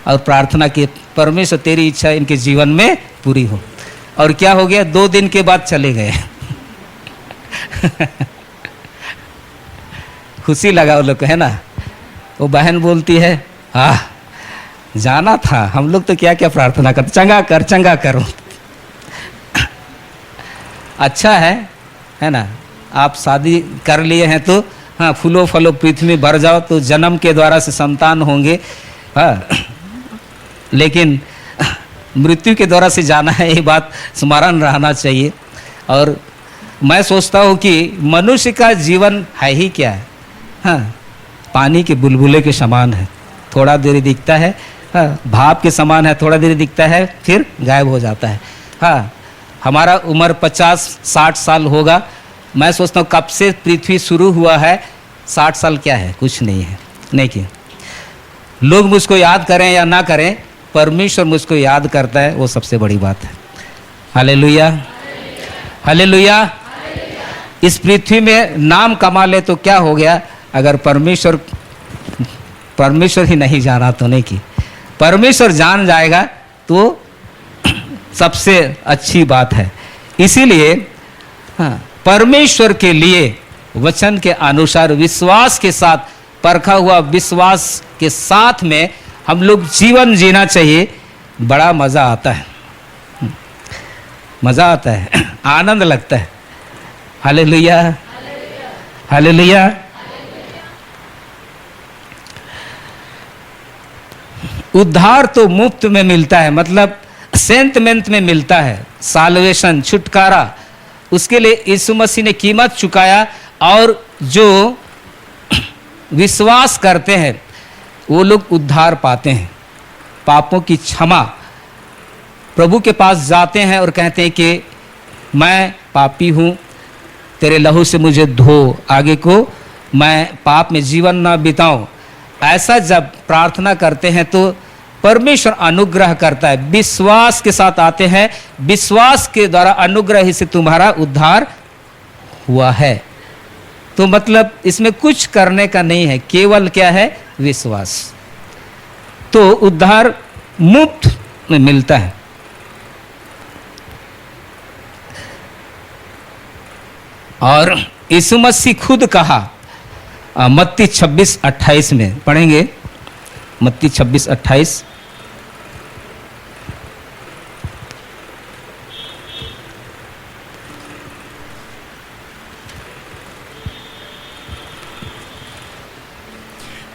और प्रार्थना की, परमेश्वर तेरी इच्छा इनके जीवन में पूरी हो। और क्या हो गया? 2 दिन के बाद चले गए। खुशी लगा वो लोग को, है ना। वो बहन बोलती है जाना था, हम लोग तो क्या क्या प्रार्थना करते, चंगा करो। अच्छा है ना। आप शादी कर लिए हैं तो हाँ, फूलो फलो पृथ्वी भर जाओ, तो जन्म के द्वारा से संतान होंगे। हाँ, लेकिन मृत्यु के द्वारा से जाना है, ये बात स्मरण रहना चाहिए। और मैं सोचता हूँ कि मनुष्य का जीवन है ही क्या है? हाँ, पानी के बुलबुले के समान है, थोड़ा देर दिखता है। हाँ, भाप के समान है, थोड़ा देर दिखता है फिर गायब हो जाता है। हाँ, हमारा उम्र 50-60 साल होगा। मैं सोचता हूँ कब से पृथ्वी शुरू हुआ है, 60 साल क्या है? कुछ नहीं है, नहीं कि लोग मुझको याद करें या ना करें, परमेश्वर मुझको याद करता है, वो सबसे बड़ी बात है। Hallelujah, hallelujah. इस पृथ्वी में नाम कमा ले तो क्या हो गया, अगर परमेश्वर ही नहीं जाना तो, नहीं कि परमेश्वर जान जाएगा तो सबसे अच्छी बात है। इसीलिए हाँ, परमेश्वर के लिए वचन के अनुसार विश्वास के साथ, परखा हुआ विश्वास के साथ में हम लोग जीवन जीना चाहिए। बड़ा मज़ा आता है। मजा आता है, आनंद लगता है। Hallelujah, hallelujah. उद्धार तो मुफ्त में मिलता है, मतलब सेंटमेंट में मिलता है। साल्वेशन, छुटकारा, उसके लिए यीशु मसीह ने कीमत चुकाया। और जो विश्वास करते हैं वो लोग उद्धार पाते हैं, पापों की क्षमा। प्रभु के पास जाते हैं और कहते हैं कि मैं पापी हूँ, तेरे लहू से मुझे धो, आगे को मैं पाप में जीवन ना बिताऊं। ऐसा जब प्रार्थना करते हैं तो परमेश्वर अनुग्रह करता है। विश्वास के साथ आते हैं, विश्वास के द्वारा अनुग्रह ही से तुम्हारा उद्धार हुआ है। तो मतलब इसमें कुछ करने का नहीं है, केवल क्या है? विश्वास। तो उद्धार मुफ्त में मिलता है। और यीशु मसीह खुद कहा, मत्ती 26:28 में पढ़ेंगे, मत्ती 26:28।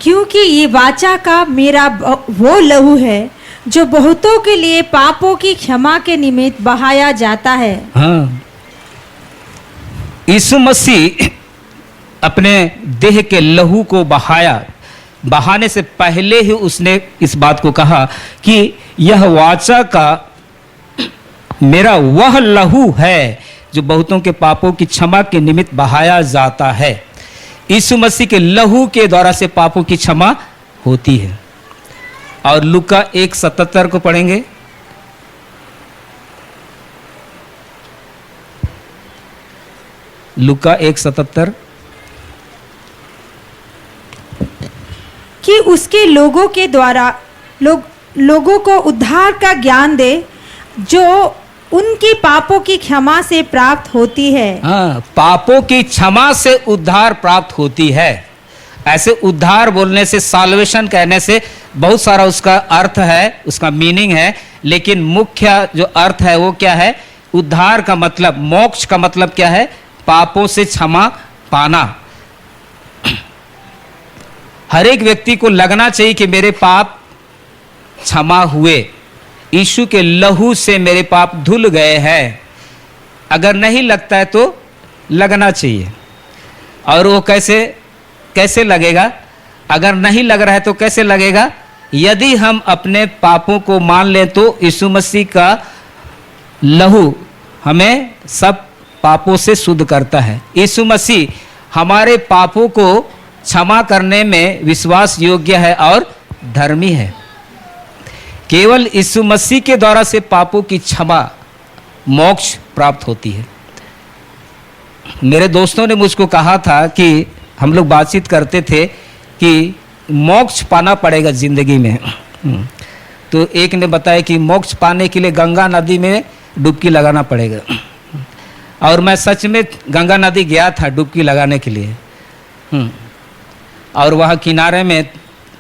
क्योंकि ये वाचा का मेरा वो लहू है जो बहुतों के लिए पापों की क्षमा के निमित्त बहाया जाता है। हाँ, यीशु मसीह अपने देह के लहू को बहाने से पहले ही उसने इस बात को कहा कि यह वाचा का मेरा वह लहू है जो बहुतों के पापों की क्षमा के निमित्त बहाया जाता है। यीशु मसीह के लहू के द्वारा से पापों की क्षमा होती है। और लूका 1:77 को पढ़ेंगे। लूका 1:77। कि उसके लोगों के द्वारा लोगों को उद्धार का ज्ञान दे जो उनकी पापों की क्षमा से प्राप्त होती है। हाँ, पापों की क्षमा से उद्धार प्राप्त होती है। ऐसे उद्धार बोलने से, साल्वेशन कहने से बहुत सारा उसका अर्थ है, उसका मीनिंग है, लेकिन मुख्य जो अर्थ है वो क्या है? उद्धार का मतलब, मोक्ष का मतलब क्या है? पापों से क्षमा पाना। हर एक व्यक्ति को लगना चाहिए कि मेरे पाप क्षमा हुए, यीशु के लहू से मेरे पाप धुल गए हैं। अगर नहीं लगता है तो लगना चाहिए। और वो कैसे लगेगा? अगर नहीं लग रहा है तो कैसे लगेगा? यदि हम अपने पापों को मान लें तो यीशु मसीह का लहू हमें सब पापों से शुद्ध करता है। यीशु मसीह हमारे पापों को क्षमा करने में विश्वास योग्य है और धर्मी है। केवल यीशु मसीह के द्वारा से पापों की क्षमा, मोक्ष प्राप्त होती है। मेरे दोस्तों ने मुझको कहा था कि हम लोग बातचीत करते थे कि मोक्ष पाना पड़ेगा जिंदगी में। तो एक ने बताया कि मोक्ष पाने के लिए गंगा नदी में डुबकी लगाना पड़ेगा। और मैं सच में गंगा नदी गया था डुबकी लगाने के लिए। और वहाँ किनारे में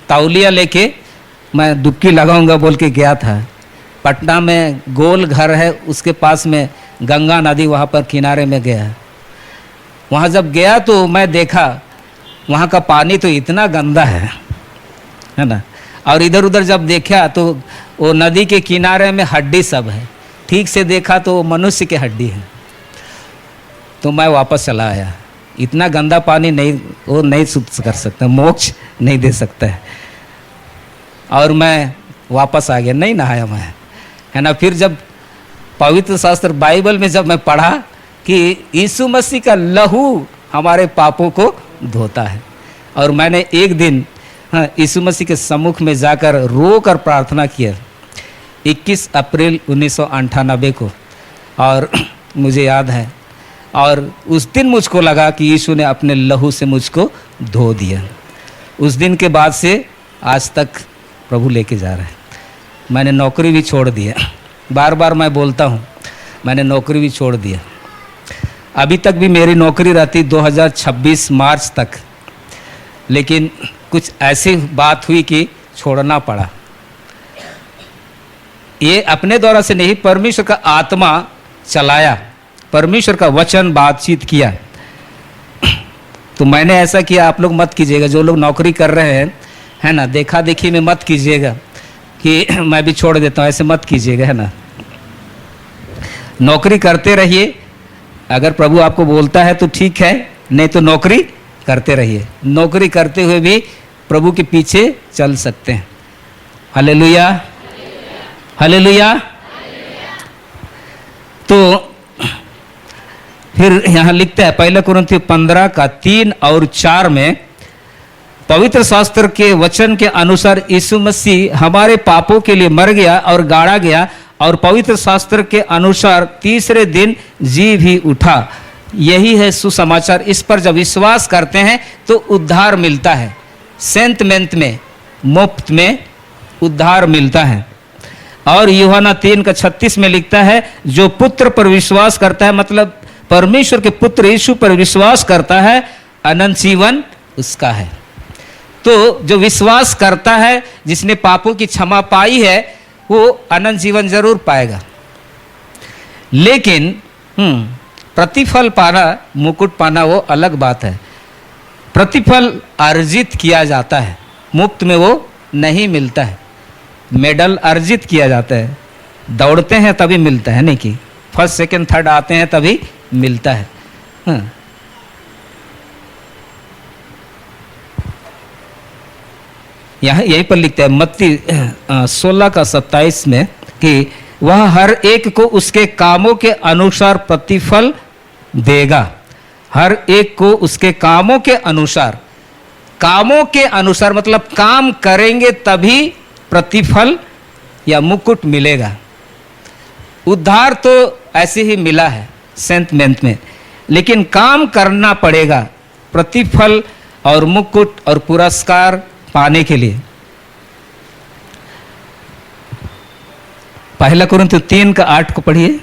तौलिया लेके मैं डुबकी लगाऊंगा बोल के गया था। पटना में गोल घर है, उसके पास में गंगा नदी, वहाँ पर किनारे में गया। वहाँ जब गया तो मैं देखा वहाँ का पानी तो इतना गंदा है ना। और इधर उधर जब देखा तो वो नदी के किनारे में हड्डी सब है। ठीक से देखा तो मनुष्य की हड्डी है। तो मैं वापस चला आया। इतना गंदा पानी वो नहीं शुद्ध कर सकता, मोक्ष नहीं दे सकता है। और मैं वापस आ गया, नहीं नहाया मैं, है ना। फिर जब पवित्र शास्त्र बाइबल में जब मैं पढ़ा कि यीशु मसीह का लहू हमारे पापों को धोता है, और मैंने एक दिन यीशु मसीह के सम्मुख में जाकर रो कर प्रार्थना किया 21 अप्रैल 1998 को, और मुझे याद है। और उस दिन मुझको लगा कि यीशु ने अपने लहू से मुझको धो दिया। उस दिन के बाद से आज तक प्रभु लेके जा रहा है। मैंने नौकरी भी छोड़ दिया। बार बार मैं बोलता हूँ, मैंने नौकरी भी छोड़ दिया। अभी तक भी मेरी नौकरी रहती 2026 मार्च तक, लेकिन कुछ ऐसी बात हुई कि छोड़ना पड़ा। ये अपने द्वारा से नहीं, परमेश्वर का आत्मा चलाया, परमेश्वर का वचन बातचीत किया। तो मैंने ऐसा किया, आप लोग मत कीजिएगा। जो लोग नौकरी कर रहे हैं, है ना, देखा देखी में मत कीजिएगा कि मैं भी छोड़ देता हूँ, ऐसे मत कीजिएगा, है ना। नौकरी करते रहिए, अगर प्रभु आपको बोलता है तो ठीक है, नहीं तो नौकरी करते रहिए। नौकरी करते हुए भी प्रभु के पीछे चल सकते हैं। Hallelujah, hallelujah. तो फिर यहाँ लिखता है 1 कुरिन्थियों 15 का 3 और 4 में, पवित्र शास्त्र के वचन के अनुसार यीशु मसीह हमारे पापों के लिए मर गया और गाड़ा गया, और पवित्र शास्त्र के अनुसार तीसरे दिन जी भी उठा। यही है सुसमाचार। इस पर जब विश्वास करते हैं तो उद्धार मिलता है। सेंत मेंत में, मुफ्त में उद्धार मिलता है। और यूहन्ना 3:36 में लिखता है, जो पुत्र पर विश्वास करता है, मतलब परमेश्वर के पुत्र यीशु पर विश्वास करता है, अनंत जीवन उसका है। तो जो विश्वास करता है, जिसने पापों की क्षमा पाई है, वो अनंत जीवन जरूर पाएगा। लेकिन प्रतिफल पाना, मुकुट पाना, वो अलग बात है। प्रतिफल अर्जित किया जाता है, मुफ्त में वो नहीं मिलता है। मेडल अर्जित किया जाता है, दौड़ते हैं तभी मिलता है, नहीं कि फर्स्ट सेकंड थर्ड आते हैं तभी मिलता है। यहाँ यहीं पर लिखता है मत्ती 16:27 में कि वह हर एक को उसके कामों के अनुसार प्रतिफल देगा। हर एक को उसके कामों के अनुसार, कामों के अनुसार मतलब काम करेंगे तभी प्रतिफल या मुकुट मिलेगा। उद्धार तो ऐसे ही मिला है सेंत मेंत में, लेकिन काम करना पड़ेगा प्रतिफल और मुकुट और पुरस्कार पाने के लिए। 1 कुरिन्थियों 3:8 को पढ़िए।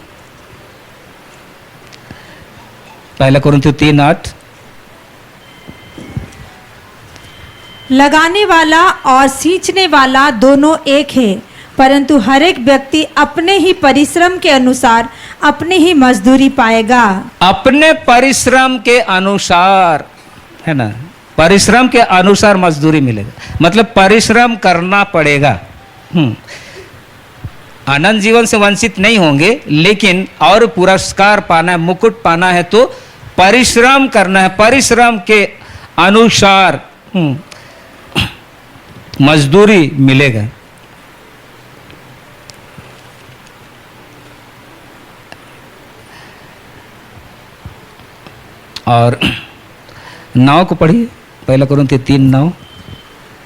1 कुरिन्थियों 3:8। लगाने वाला और सींचने वाला दोनों एक है, परंतु हर एक व्यक्ति अपने ही परिश्रम के अनुसार अपनी ही मजदूरी पाएगा। अपने परिश्रम के अनुसार, है ना, परिश्रम के अनुसार मजदूरी मिलेगा, मतलब परिश्रम करना पड़ेगा। अनंत जीवन से वंचित नहीं होंगे, लेकिन और पुरस्कार पाना है, मुकुट पाना है तो परिश्रम करना है। परिश्रम के अनुसार मजदूरी मिलेगा। और 9 को पढ़िए, 1 कुरिन्थियों 3:9।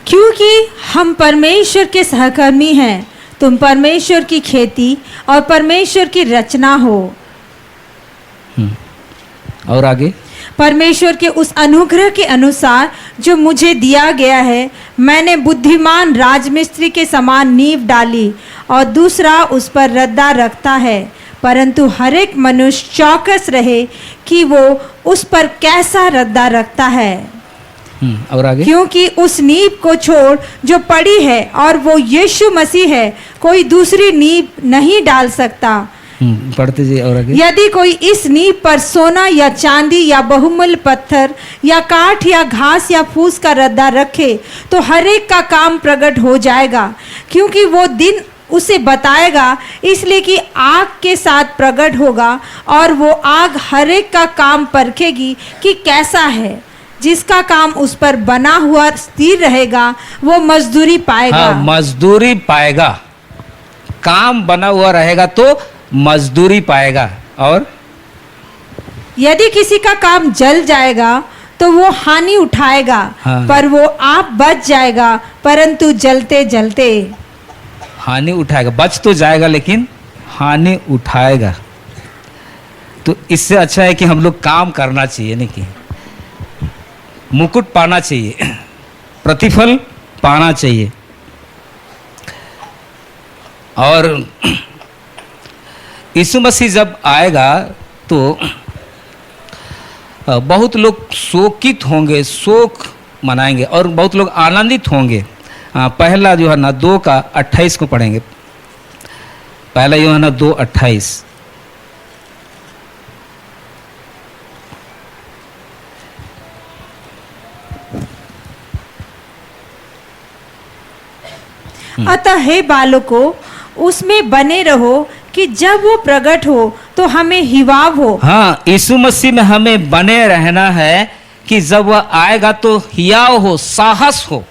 क्योंकि हम परमेश्वर के सहकर्मी हैं, तुम परमेश्वर की खेती और परमेश्वर की रचना हो। और आगे, परमेश्वर के उस अनुग्रह के अनुसार जो मुझे दिया गया है, मैंने बुद्धिमान राजमिस्त्री के समान नींव डाली और दूसरा उस पर रद्दा रखता है, परंतु हर एक मनुष्य चौकस रहे कि वो उस पर कैसा रद्दा रखता है। और आगे, क्योंकि उस नींव को छोड़ जो पड़ी है और वो यीशु मसीह है, कोई दूसरी नींव नहीं डाल सकता। पढ़ते जी। और आगे, यदि कोई इस नींव पर सोना या चांदी या बहुमूल्य पत्थर या काठ या घास या फूस का रद्दा रखे, तो हर एक का काम प्रकट हो जाएगा, क्योंकि वो दिन उसे बताएगा, इसलिए कि आग के साथ प्रकट होगा, और वो आग हर एक का काम परखेगी कि कैसा है। जिसका काम उस पर बना हुआ स्थिर रहेगा, वो मजदूरी पाएगा। हाँ, मजदूरी पाएगा। काम बना हुआ रहेगा तो मजदूरी पाएगा। और यदि किसी का काम जल जाएगा तो वो हानि उठाएगा। हाँ। पर वो आप बच जाएगा, परंतु जलते जलते हानि उठाएगा। बच तो जाएगा लेकिन हानि उठाएगा। तो इससे अच्छा है कि हम लोग काम करना चाहिए, नहीं कि मुकुट पाना चाहिए, प्रतिफल पाना चाहिए। और यीशु मसीह जब आएगा तो बहुत लोग शोकित होंगे, शोक मनाएंगे, और बहुत लोग आनंदित होंगे। 1 यूहन्ना 2:28 को पढ़ेंगे। 1 यूहन्ना 2:28। अतः हे बालकों, उसमें बने रहो कि जब वो प्रकट हो तो हमें हिवाव हो। हाँ, यीशु मसीह में हमें बने रहना है कि जब वह आएगा तो हियाव हो, साहस हो।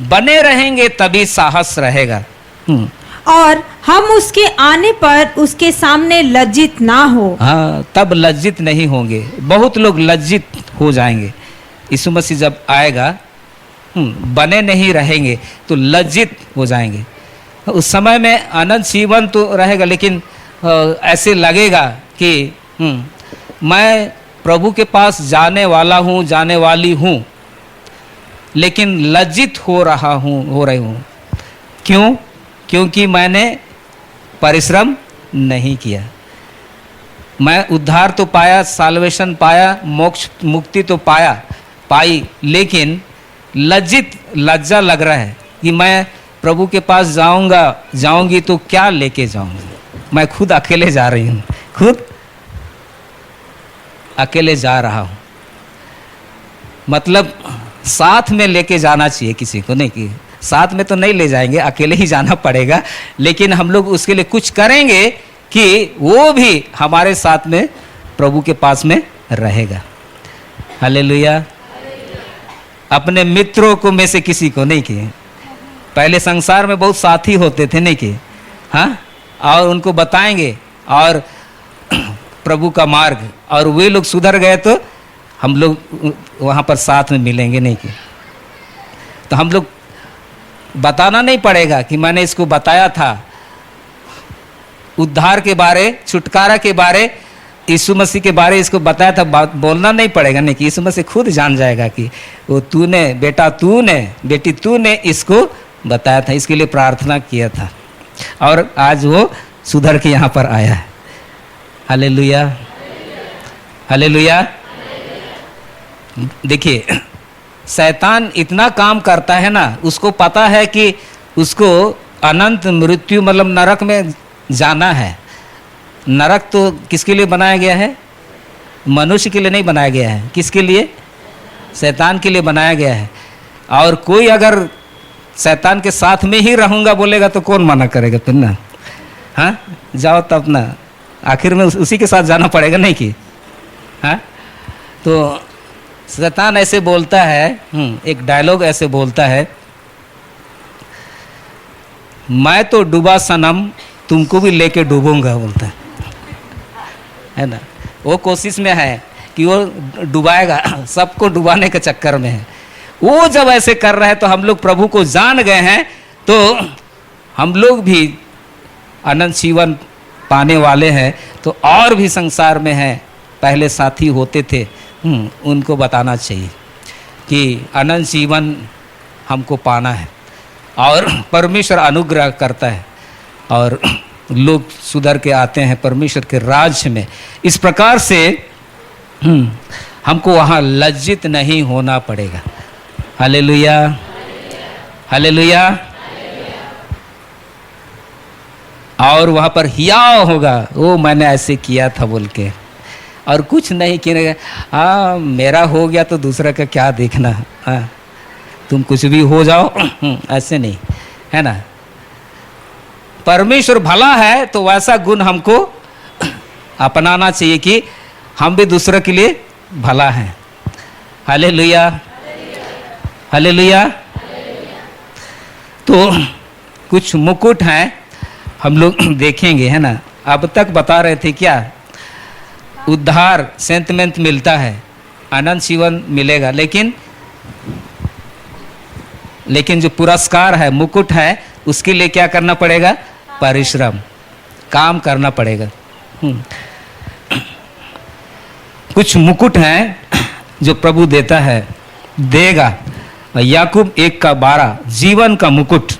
बने रहेंगे तभी साहस रहेगा। और हम उसके आने पर उसके सामने लज्जित ना हो। हाँ, तब लज्जित नहीं होंगे। बहुत लोग लज्जित हो जाएंगे यीशु मसीह जब आएगा। बने नहीं रहेंगे तो लज्जित हो जाएंगे। उस समय में अनंत जीवन तो रहेगा, लेकिन ऐसे लगेगा कि मैं प्रभु के पास जाने वाला हूँ, जाने वाली हूँ, लेकिन लज्जित हो रही हूँ। क्यों? क्योंकि मैंने परिश्रम नहीं किया। मैं उद्धार तो पाया, साल्वेशन पाया, मोक्ष मुक्ति तो पाई, लेकिन लज्जा लग रहा है कि मैं प्रभु के पास जाऊंगी तो क्या लेके जाऊंगी। मैं खुद अकेले जा रही हूँ, खुद अकेले जा रहा हूँ। मतलब साथ में लेके जाना चाहिए किसी को, नहीं कि साथ में तो नहीं ले जाएंगे, अकेले ही जाना पड़ेगा। लेकिन हम लोग उसके लिए कुछ करेंगे कि वो भी हमारे साथ में प्रभु के पास में रहेगा। हालेलुया। अपने मित्रों को में से किसी को नहीं किए। पहले संसार में बहुत साथी होते थे, नहीं कि हाँ, और उनको बताएंगे और प्रभु का मार्ग, और वे लोग सुधर गए तो हम लोग वहाँ पर साथ में मिलेंगे, नहीं कि तो हम लोग बताना नहीं पड़ेगा कि मैंने इसको बताया था। उद्धार के बारे, छुटकारा के बारे, यीशु मसीह के बारे इसको बताया था, बोलना नहीं पड़ेगा, नहीं कि यीशु मसीह खुद जान जाएगा कि वो तूने बेटा, बेटी तूने इसको बताया था, इसके लिए प्रार्थना किया था, और आज वो सुधर के यहाँ पर आया है। Hallelujah, hallelujah. देखिए, शैतान इतना काम करता है ना, उसको पता है कि उसको अनंत मृत्यु मतलब नरक में जाना है। नरक तो किसके लिए बनाया गया है? मनुष्य के लिए नहीं बनाया गया है। किसके लिए? शैतान के लिए बनाया गया है। और कोई अगर शैतान के साथ में ही रहूँगा बोलेगा तो कौन मना करेगा फिर ना? हाँ, जाओ तब ना, आखिर में उसी के साथ जाना पड़ेगा, नहीं कि हाँ। तो शैतान ऐसे बोलता है, एक डायलॉग ऐसे बोलता है, मैं तो डूबा सनम, तुमको भी लेके डूबूंगा, बोलता है ना। वो कोशिश में है कि वो डुबाएगा, सबको डुबाने के चक्कर में है। वो जब ऐसे कर रहा है तो हम लोग प्रभु को जान गए हैं, तो हम लोग भी अनंत जीवन पाने वाले हैं। तो और भी संसार में है, पहले साथी होते थे, उनको बताना चाहिए कि अनंत जीवन हमको पाना है, और परमेश्वर अनुग्रह करता है और लोग सुधर के आते हैं परमेश्वर के राज्य में। इस प्रकार से हमको वहाँ लज्जित नहीं होना पड़ेगा। Hallelujah, hallelujah. और वहाँ पर हियाव होगा, वो मैंने ऐसे किया था बोल के, और कुछ नहीं किया। हाँ, मेरा हो गया तो दूसरा का क्या देखना। हाँ, तुम कुछ भी हो जाओ, ऐसे नहीं है ना। परमेश्वर भला है तो वैसा गुण हमको अपनाना चाहिए कि हम भी दूसरे के लिए भला हैं। Hallelujah, hallelujah. तो कुछ मुकुट हैं, हम लोग देखेंगे, है ना। अब तक बता रहे थे क्या? उद्धार सेंतमेंट मिलता है, अनंत जीवन मिलेगा, लेकिन जो पुरस्कार है, मुकुट है, उसके लिए क्या करना पड़ेगा? परिश्रम, काम करना पड़ेगा। कुछ मुकुट हैं जो प्रभु देता है, देगा। याकूब 1:12 जीवन का मुकुट।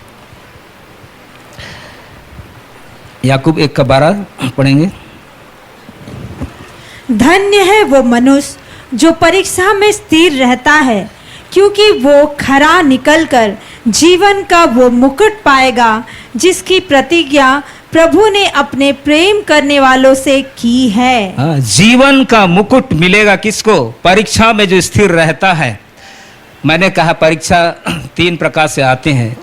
याकूब 1:12 पढ़ेंगे। धन्य है वो मनुष्य जो परीक्षा में स्थिर रहता है, क्योंकि वो खरा निकलकर जीवन का वो मुकुट पाएगा जिसकी प्रतिज्ञा प्रभु ने अपने प्रेम करने वालों से की है। जीवन का मुकुट मिलेगा किसको? परीक्षा में जो स्थिर रहता है। मैंने कहा परीक्षा 3 प्रकार से आते हैं।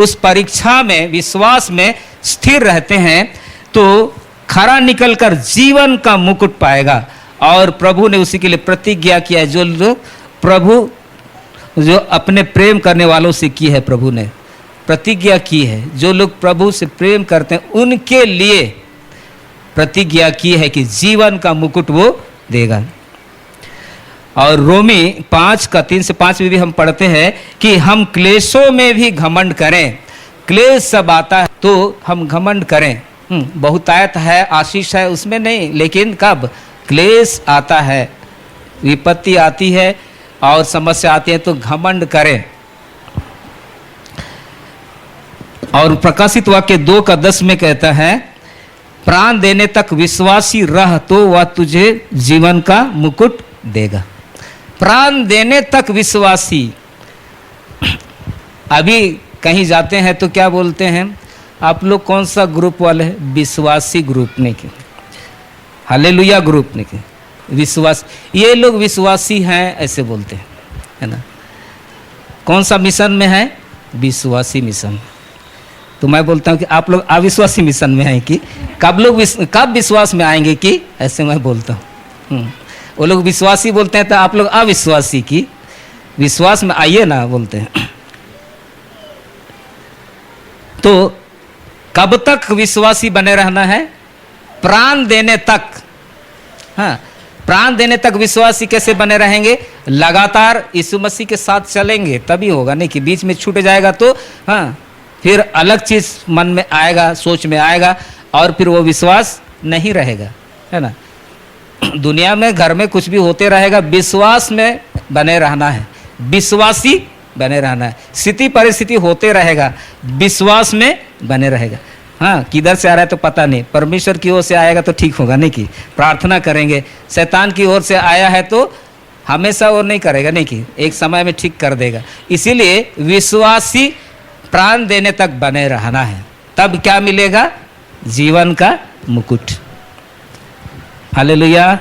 उस परीक्षा में, विश्वास में स्थिर रहते हैं तो खरा निकलकर जीवन का मुकुट पाएगा। और प्रभु ने उसी के लिए प्रतिज्ञा किया है, जो लोग प्रभु जो अपने प्रेम करने वालों से की है, प्रभु ने प्रतिज्ञा की है, जो लोग प्रभु से प्रेम करते हैं उनके लिए प्रतिज्ञा की है कि जीवन का मुकुट वो देगा। और रोमी 5 का 3 से 5 में भी हम पढ़ते हैं कि हम क्लेशों में भी घमंड करें। क्लेश सब आता है तो हम घमंड करें। बहुतायत है, आशीष है, उसमें नहीं, लेकिन कब क्लेश आता है, विपत्ति आती है और समस्या आती है तो घमंड करें। और प्रकाशित वाक्य 2 का 10 में कहता है, प्राण देने तक विश्वासी रह तो वह तुझे जीवन का मुकुट देगा। प्राण देने तक विश्वासी। अभी कहीं जाते हैं तो क्या बोलते हैं, आप लोग कौन सा ग्रुप वाले हैं? विश्वासी ग्रुप नहीं के, हालेलुया ग्रुप नहीं के, विश्वास, ये लोग विश्वासी हैं ऐसे बोलते हैं, है ना। कौन सा मिशन में है? विश्वासी मिशन। तो मैं बोलता हूँ कि आप लोग अविश्वासी मिशन में हैं कि कब विश्वास में आएंगे कि, ऐसे मैं बोलता हूँ। वो लोग विश्वासी बोलते हैं तो आप लोग अविश्वासी की विश्वास में आइए ना बोलते हैं। तो कब तक विश्वासी बने रहना है? प्राण देने तक। हाँ, प्राण देने तक विश्वासी कैसे बने रहेंगे? लगातार यीशु मसीह के साथ चलेंगे तभी होगा, नहीं कि बीच में छूट जाएगा तो हाँ फिर अलग चीज मन में आएगा, सोच में आएगा और फिर वो विश्वास नहीं रहेगा, है ना। दुनिया में, घर में कुछ भी होते रहेगा, विश्वास में बने रहना है, विश्वासी बने रहना है। स्थिति परिस्थिति होते रहेगा, विश्वास में बने रहेगा। हाँ, किधर से आ रहा है तो पता नहीं, परमेश्वर की ओर से आएगा तो ठीक होगा, नहीं कि प्रार्थना करेंगे। शैतान की ओर से आया है तो हमेशा और नहीं करेगा, नहीं कि एक समय में ठीक कर देगा। इसीलिए विश्वासी प्राण देने तक बने रहना है, तब क्या मिलेगा? जीवन का मुकुट। हालेलुया।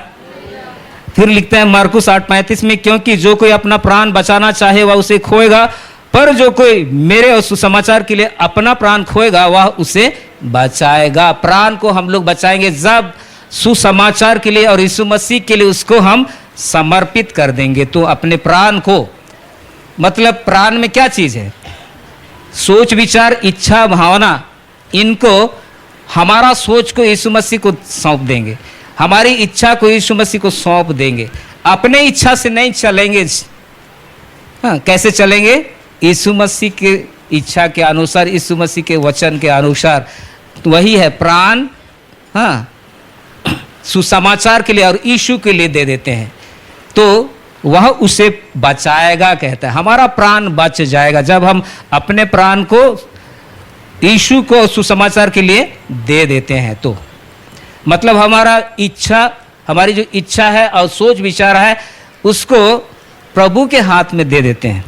फिर लिखते हैं मार्कुस 8:35 में, क्योंकि जो कोई अपना प्राण बचाना चाहे वह उसे खोएगा, पर जो कोई मेरे और सुसमाचार के लिए अपना प्राण खोएगा वह उसे बचाएगा। प्राण को हम लोग बचाएंगे जब सुसमाचार के लिए और यीशु मसीह के लिए उसको हम समर्पित कर देंगे। तो अपने प्राण को, मतलब प्राण में क्या चीज है? सोच, विचार, इच्छा, भावना, इनको हमारा सोच को यीशु मसीह को सौंप देंगे, हमारी इच्छा को यीशु मसीह को सौंप देंगे। अपने इच्छा से नहीं चलेंगे। हाँ, कैसे चलेंगे? यीशु मसीह के इच्छा के अनुसार, यीशु मसीह के वचन के अनुसार। तो वही है प्राण। हाँ, सुसमाचार के लिए और यीशु के लिए दे देते हैं तो वह उसे बचाएगा, कहता है। हमारा प्राण बच जाएगा जब हम अपने प्राण को यीशु को सुसमाचार के लिए दे देते हैं। तो मतलब हमारा इच्छा, हमारी जो इच्छा है और सोच विचार है उसको प्रभु के हाथ में दे देते हैं,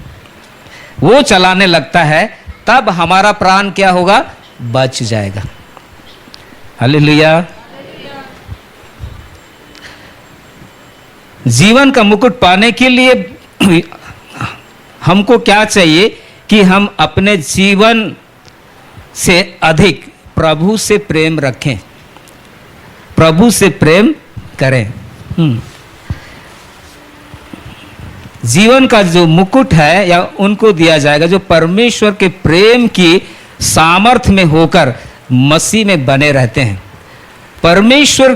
वो चलाने लगता है, तब हमारा प्राण क्या होगा? बच जाएगा। हालेलुया। जीवन का मुकुट पाने के लिए हमको क्या चाहिए कि हम अपने जीवन से अधिक प्रभु से प्रेम रखें, प्रभु से प्रेम करें। जीवन का जो मुकुट है या उनको दिया जाएगा जो परमेश्वर के प्रेम की सामर्थ्य में होकर मसीह में बने रहते हैं। परमेश्वर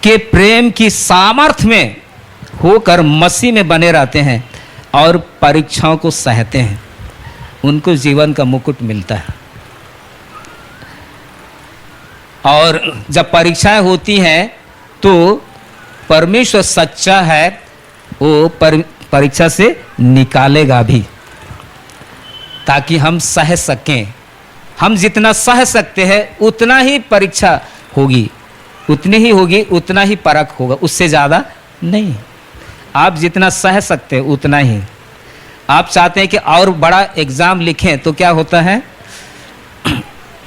के प्रेम की सामर्थ्य में होकर मसीह में बने रहते हैं और परीक्षाओं को सहते हैं, उनको जीवन का मुकुट मिलता है। और जब परीक्षाएं होती हैं तो परमेश्वर सच्चा है, वो परीक्षा से निकालेगा भी ताकि हम सह सकें। हम जितना सह सकते हैं उतना ही परीक्षा होगी, उतनी ही होगी, उतना ही परख होगा, उससे ज़्यादा नहीं। आप जितना सह सकते हैं उतना ही। आप चाहते हैं कि और बड़ा एग्ज़ाम लिखें तो क्या होता है?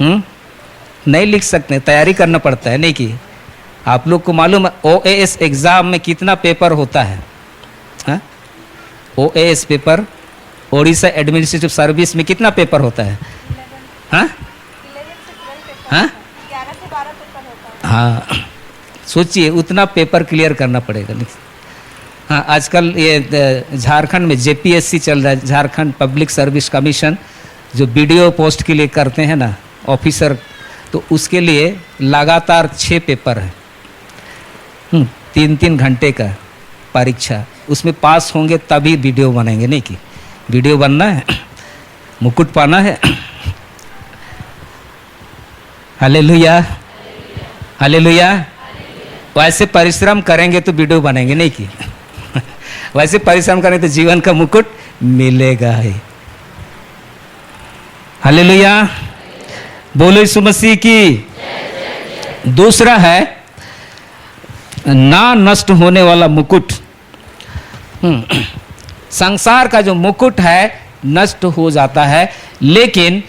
नहीं लिख सकते, तैयारी करना पड़ता है, नहीं कि आप लोग को मालूम है OAS एग्ज़ाम में कितना पेपर होता है? OAS paper, Odisha administrative service में कितना पेपर होता है? हाँ हाँ हाँ, सोचिए उतना पेपर क्लियर करना पड़ेगा। हाँ, आजकल ये झारखंड में जेपीएससी चल रहा है, झारखंड पब्लिक सर्विस कमीशन, जो वीडियो पोस्ट के लिए करते हैं ना ऑफिसर, तो उसके लिए लगातार 6 पेपर है, 3-3 घंटे का परीक्षा, उसमें पास होंगे तभी वीडियो बनेंगे, नहीं कि वीडियो बनना है, मुकुट पाना है। Hallelujah hallelujah. वैसे परिश्रम करेंगे तो वीडियो बनेंगे, नहीं कि वैसे परिश्रम करेंगे तो जीवन का मुकुट मिलेगा ही। हालेलुया, बोलो यीशु मसीह की। दूसरा है ना नष्ट होने वाला मुकुट। संसार का जो मुकुट है नष्ट हो जाता है, लेकिन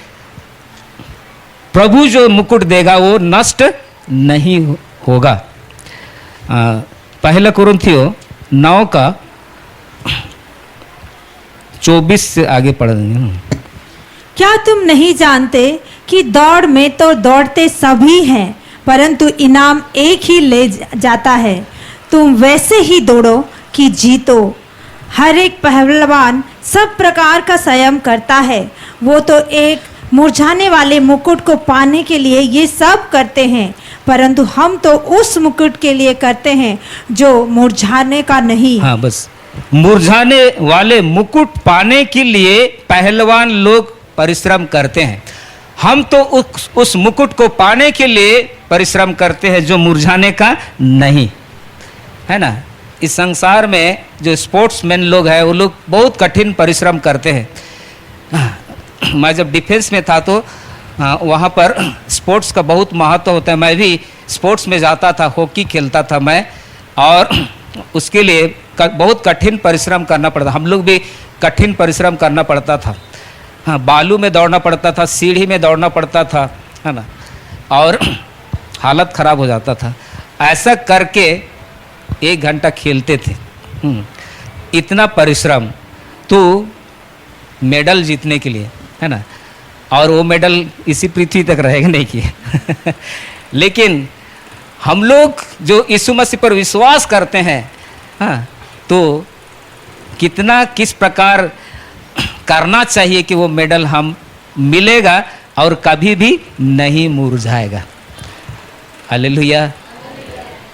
प्रभु जो मुकुट देगा वो नष्ट नहीं होगा। पहला कुरिन्थियों 9:24 से आगे पढ़ देंगे। क्या तुम नहीं जानते कि दौड़ में तो दौड़ते सभी हैं, परंतु इनाम एक ही ले जाता है। तुम वैसे ही दौड़ो कि जीतो। हर एक पहलवान सब प्रकार का संयम करता है। वो तो एक मुरझाने वाले मुकुट को पाने के लिए ये सब करते हैं, परंतु हम तो उस मुकुट के लिए करते हैं जो मुरझाने का नहीं। हाँ, बस मुरझाने वाले मुकुट पाने के लिए पहलवान लोग परिश्रम करते हैं। हम तो उस मुकुट को पाने के लिए परिश्रम करते हैं जो मुरझाने का नहीं है ना। इस संसार में जो स्पोर्ट्समैन लोग हैं वो लोग बहुत कठिन परिश्रम करते हैं। मैं जब डिफेंस में था तो वहाँ पर स्पोर्ट्स का बहुत महत्व होता है। मैं भी स्पोर्ट्स में जाता था, हॉकी खेलता था मैं, और उसके लिए बहुत कठिन परिश्रम करना पड़ता। हम लोग भी कठिन परिश्रम करना पड़ता था। हाँ, बालू में दौड़ना पड़ता था, सीढ़ी में दौड़ना पड़ता था, है ना, और हालत ख़राब हो जाता था। ऐसा करके 1 घंटा खेलते थे। इतना परिश्रम तो मेडल जीतने के लिए, है ना, और वो मेडल इसी पृथ्वी तक रहेगा नहीं कि लेकिन हम लोग जो यीशु मसीह पर विश्वास करते हैं, हाँ, तो किस प्रकार करना चाहिए कि वो मेडल हम मिलेगा और कभी भी नहीं मुरझाएगा। Hallelujah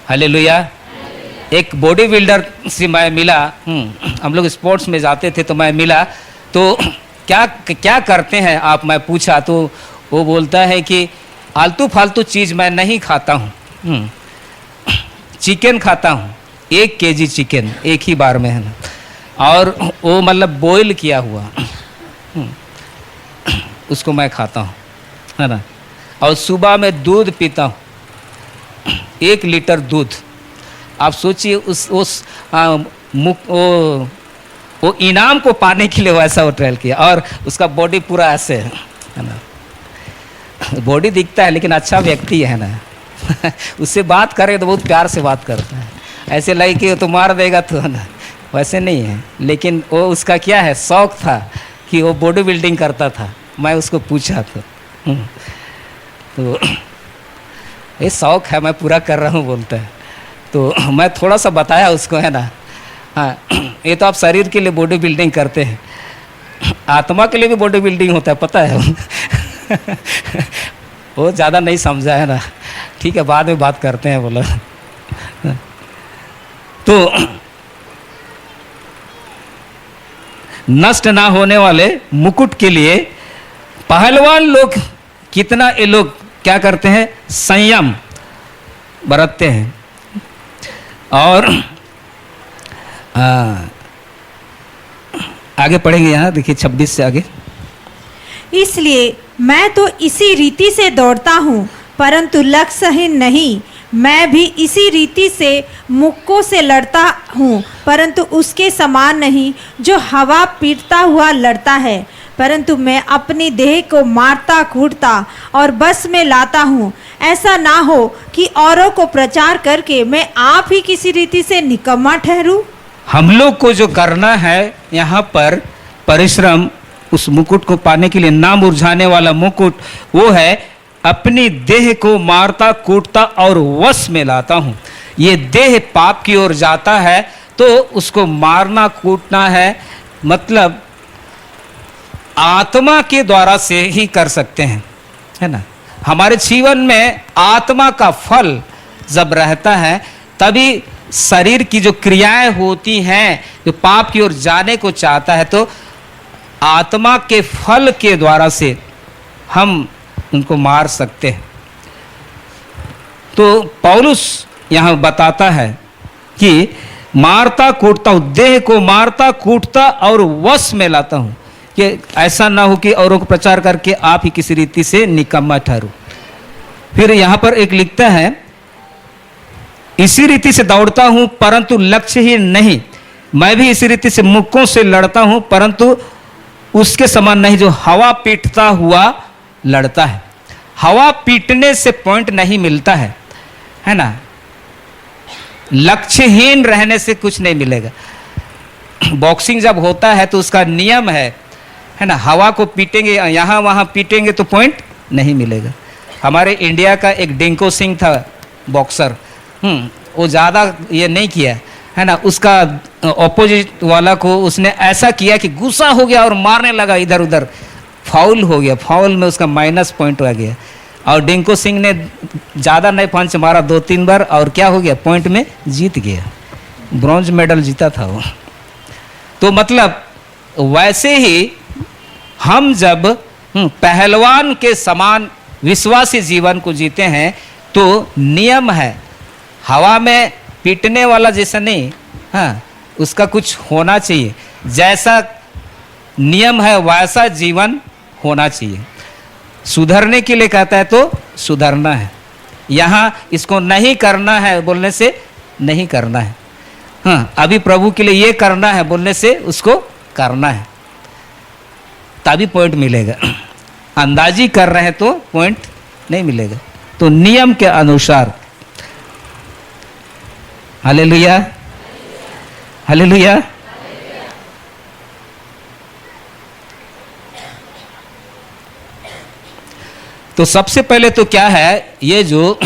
hallelujah. एक बॉडी बिल्डर से मैं मिला, हम लोग स्पोर्ट्स में जाते थे तो मैं मिला, तो क्या करते हैं आप, मैं पूछा तो वो बोलता है कि आलतू फालतू चीज़ मैं नहीं खाता हूँ, चिकन खाता हूँ, 1 केजी चिकन एक ही बार में, है ना, और वो मतलब बॉईल किया हुआ उसको मैं खाता हूँ, है ना, और सुबह में दूध पीता हूँ, 1 लीटर दूध। आप सोचिए वो इनाम को पाने के लिए वैसा वो ट्रायल किया, और उसका बॉडी पूरा ऐसे है ना, बॉडी दिखता है लेकिन अच्छा व्यक्ति है ना उससे बात करें तो बहुत प्यार से बात करता है, ऐसे लगे कि तो मार देगा तो, है ना, वैसे नहीं है। लेकिन वो उसका क्या है, शौक था कि वो बॉडी बिल्डिंग करता था। मैं उसको पूछा तो ये शौक है, मैं पूरा कर रहा हूँ बोलता है। तो मैं थोड़ा सा बताया उसको, है ना, हाँ, ये तो आप शरीर के लिए बॉडी बिल्डिंग करते हैं, आत्मा के लिए भी बॉडी बिल्डिंग होता है, पता है वो ज़्यादा नहीं समझा, है ना, ठीक है, बाद में बात करते हैं बोला। तो नष्ट ना होने वाले मुकुट के लिए पहलवान लोग कितना, ये लोग क्या करते हैं, संयम बरतते हैं। और आगे पढ़ेंगे, यहाँ देखिए 26 से आगे। इसलिए मैं तो इसी रीति से दौड़ता हूँ, परंतु लक्ष्यहीन नहीं। मैं भी इसी रीति से मुक्कों से लड़ता हूँ, परंतु उसके समान नहीं जो हवा पीटता हुआ लड़ता है, परंतु मैं अपनी देह को मारता कूटता और बस में लाता हूँ। ऐसा ना हो कि औरों को प्रचार करके मैं आप ही किसी रीति से निकम्मा ठहरूं। हम लोग को जो करना है यहाँ पर परिश्रम उस मुकुट को पाने के लिए, ना मुरझाने वाला मुकुट, वो है अपनी देह को मारता कूटता और वश में लाता हूं। ये देह पाप की ओर जाता है तो उसको मारना कूटना है, मतलब आत्मा के द्वारा से ही कर सकते हैं, है ना। हमारे जीवन में आत्मा का फल जब रहता है तभी शरीर की जो क्रियाएं होती हैं, जो पाप की ओर जाने को चाहता है, तो आत्मा के फल के द्वारा से हम उनको मार सकते हैं। तो पौलुस यहां बताता है कि मारता कूटता हूं, देह को मारता कूटता और वश में लाता हूं, कि ऐसा ना हो कि औरों को प्रचार करके आप ही किसी रीति से निकम्मा ठहरू। फिर यहां पर एक लिखता है, इसी रीति से दौड़ता हूं परंतु लक्ष्य ही नहीं, मैं भी इसी रीति से मुक्कों से लड़ता हूं परंतु उसके समान नहीं जो हवा पीटता हुआ लड़ता है। हवा पीटने से पॉइंट नहीं मिलता है ना। लक्ष्यहीन रहने से कुछ नहीं मिलेगा। बॉक्सिंग जब होता है तो उसका नियम है ना, हवा को पीटेंगे यहां वहां पीटेंगे तो पॉइंट नहीं मिलेगा। हमारे इंडिया का एक डिंको सिंह था बॉक्सर, वो ज़्यादा ये नहीं किया, है ना। उसका ऑपोजिट वाला को उसने ऐसा किया कि गुस्सा हो गया और मारने लगा इधर उधर, फाउल हो गया, फाउल में उसका माइनस पॉइंट आ गया। और डिंको सिंह ने ज़्यादा नहीं पंच मारा 2-3 बार और क्या हो गया, पॉइंट में जीत गया, ब्रॉन्ज मेडल जीता था वो। तो मतलब वैसे ही हम जब पहलवान के समान विश्वासी जीवन को जीते हैं तो नियम है, हवा में पीटने वाला जैसा नहीं, हाँ, उसका कुछ होना चाहिए। जैसा नियम है वैसा जीवन होना चाहिए। सुधरने के लिए कहता है तो सुधरना है, यहाँ इसको नहीं करना है बोलने से नहीं करना है, हाँ, अभी प्रभु के लिए ये करना है बोलने से उसको करना है, तभी पॉइंट मिलेगा। अंदाजी कर रहे हैं तो पॉइंट नहीं मिलेगा। तो नियम के अनुसार, हालेलुया हालेलुया। तो सबसे पहले तो क्या है, ये जो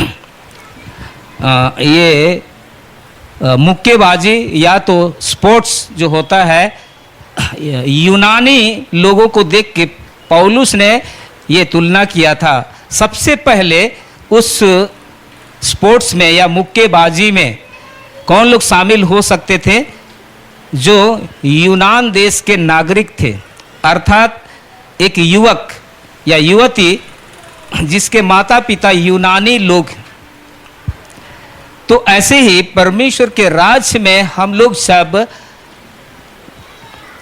मुक्केबाजी या तो स्पोर्ट्स जो होता है, यूनानी लोगों को देख के पौलुस ने ये तुलना किया था। सबसे पहले उस स्पोर्ट्स में या मुक्केबाजी में कौन लोग शामिल हो सकते थे, जो यूनान देश के नागरिक थे, अर्थात एक युवक या युवती जिसके माता पिता यूनानी लोग। तो ऐसे ही परमेश्वर के राज्य में हम लोग सब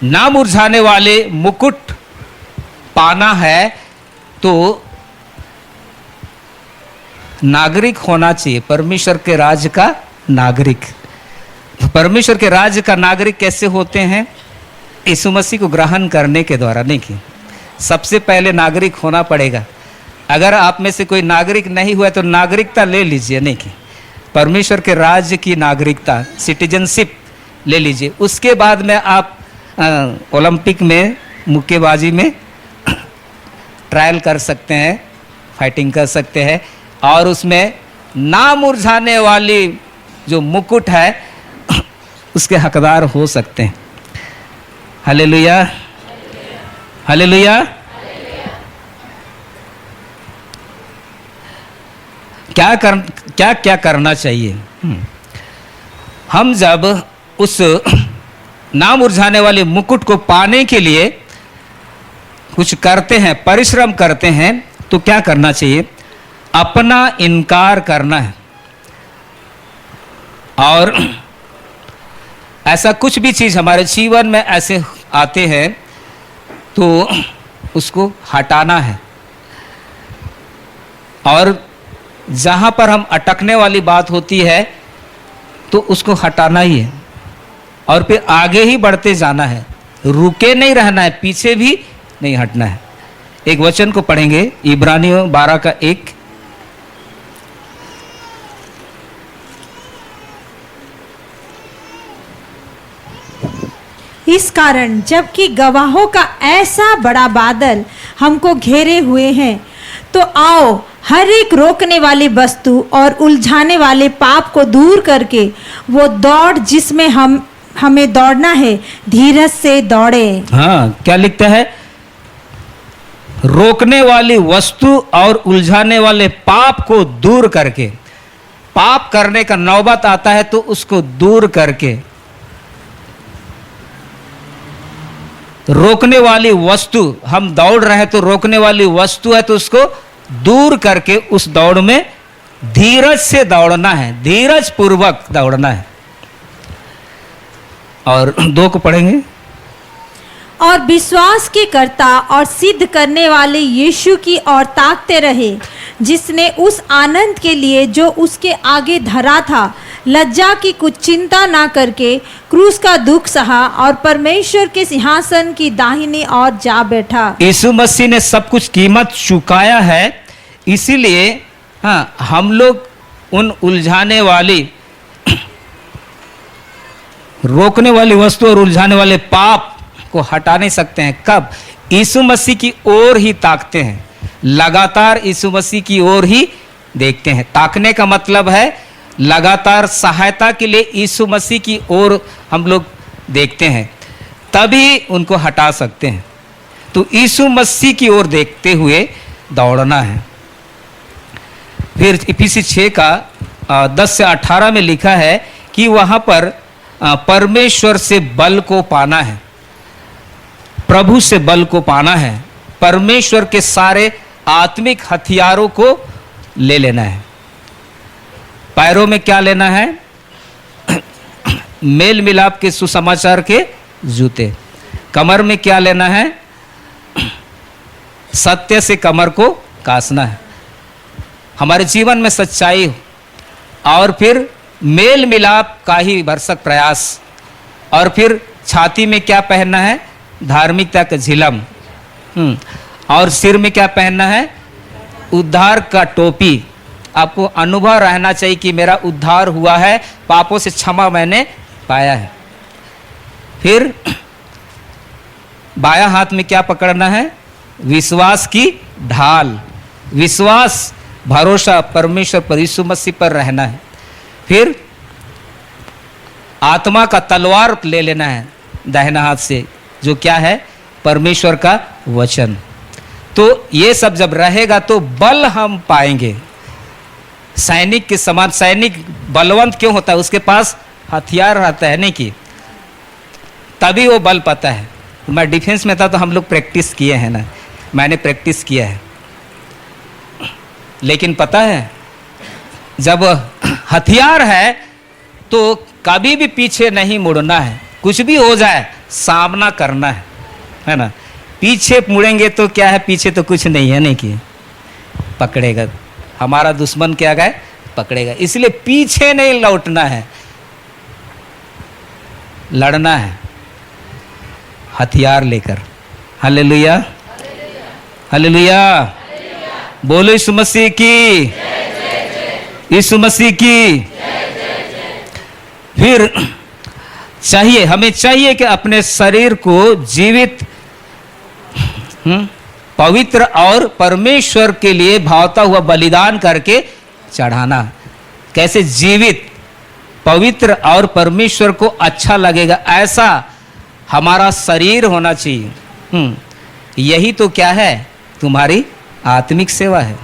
ना मुरझाने वाले मुकुट पाना है तो नागरिक होना चाहिए, परमेश्वर के राज्य का नागरिक। परमेश्वर के राज्य का नागरिक कैसे होते हैं? यीशु मसीह को ग्रहण करने के द्वारा। नहीं कि सबसे पहले नागरिक होना पड़ेगा। अगर आप में से कोई नागरिक नहीं हुआ तो नागरिकता ले लीजिए, नहीं कि परमेश्वर के राज्य की नागरिकता, सिटीजनशिप ले लीजिए। उसके बाद में आप ओलंपिक में मुक्केबाजी में ट्रायल कर सकते हैं, फाइटिंग कर सकते हैं, और उसमें ना मुरझाने वाली जो मुकुट है उसके हकदार हो सकते हैं। Hallelujah hallelujah. क्या करना चाहिए? हम जब उस ना मुरझाने वाले मुकुट को पाने के लिए कुछ करते हैं, परिश्रम करते हैं, तो क्या करना चाहिए? अपना इनकार करना है। और ऐसा कुछ भी चीज़ हमारे जीवन में ऐसे आते हैं तो उसको हटाना है। और जहाँ पर हम अटकने वाली बात होती है तो उसको हटाना ही है और फिर आगे ही बढ़ते जाना है, रुके नहीं रहना है, पीछे भी नहीं हटना है। एक वचन को पढ़ेंगे, इब्रानियों 12:1। इस कारण जबकि गवाहों का ऐसा बड़ा बादल हमको घेरे हुए हैं, तो आओ हर एक रोकने वाली वस्तु और उलझाने वाले पाप को दूर करके वो दौड़ जिसमें हमें दौड़ना है, धीरज से दौड़े। हाँ, क्या लिखता है? रोकने वाली वस्तु और उलझाने वाले पाप को दूर करके। पाप करने का नौबत आता है तो उसको दूर करके, रोकने वाली वस्तु, हम दौड़ रहे हैं तो रोकने वाली वस्तु है तो उसको दूर करके उस दौड़ में धीरज से दौड़ना है, धीरज पूर्वक दौड़ना है। और 2 को पढ़ेंगे। और विश्वास के कर्ता और सिद्ध करने वाले यीशु की ओर ताकते रहे, जिसने उस आनंद के लिए जो उसके आगे धरा था लज्जा की कुछ चिंता ना करके क्रूस का दुख सहा और परमेश्वर के सिंहासन की दाहिनी ओर जा बैठा। यीशु मसीह ने सब कुछ कीमत चुकाया है, इसीलिए हाँ, हम लोग उन उलझाने वाली, रोकने वाली वस्तु और उलझाने वाले पाप को हटा नहीं सकते हैं। कब? यीशु मसीह की ओर ही ताकते हैं, लगातार यीशु मसीह की ओर ही देखते हैं। ताकने का मतलब है लगातार सहायता के लिए यीशु मसीह की ओर हम लोग देखते हैं, तभी उनको हटा सकते हैं। तो यीशु मसीह की ओर देखते हुए दौड़ना है। फिर इफिसी 6 का 10 से 18 में लिखा है कि वहाँ पर परमेश्वर से बल को पाना है, प्रभु से बल को पाना है, परमेश्वर के सारे आत्मिक हथियारों को ले लेना है। पैरों में क्या लेना है? मेल मिलाप के सुसमाचार के जूते। कमर में क्या लेना है? सत्य से कमर को कासना है, हमारे जीवन में सच्चाई हो। और फिर मेल मिलाप का ही भरसक प्रयास। और फिर छाती में क्या पहनना है? धार्मिकता का झिलम। और सिर में क्या पहनना है? उद्धार का टोपी। आपको अनुभव रहना चाहिए कि मेरा उद्धार हुआ है, पापों से क्षमा मैंने पाया है। फिर बायां हाथ में क्या पकड़ना है? विश्वास की ढाल। विश्वास, भरोसा परमेश्वर पर, यीशु मसीह पर रहना है। फिर आत्मा का तलवार ले लेना है दाहिना हाथ से, जो क्या है? परमेश्वर का वचन। तो ये सब जब रहेगा तो बल हम पाएंगे। सैनिक के समान, सैनिक बलवंत क्यों होता है? उसके पास हथियार रहता है, नहीं कि तभी वो बल पाता है। मैं डिफेंस में था तो हम लोग प्रैक्टिस किए हैं ना, मैंने प्रैक्टिस किया है। लेकिन पता है जब हथियार है तो कभी भी पीछे नहीं मुड़ना है, कुछ भी हो जाए सामना करना है ना। पीछे मुड़ेंगे तो क्या है? पीछे तो कुछ नहीं है, नहीं कि पकड़ेगा हमारा दुश्मन, क्या गए? पकड़ेगा। इसलिए पीछे नहीं लौटना है, लड़ना है हथियार लेकर। Hallelujah, hallelujah. बोलो यीशु मसीह की, यीशु मसीह की। फिर चाहिए, हमें चाहिए कि अपने शरीर को जीवित, पवित्र और परमेश्वर के लिए भावता हुआ बलिदान करके चढ़ाना। कैसे? जीवित, पवित्र और परमेश्वर को अच्छा लगेगा ऐसा हमारा शरीर होना चाहिए। यही तो क्या है? तुम्हारी आत्मिक सेवा है।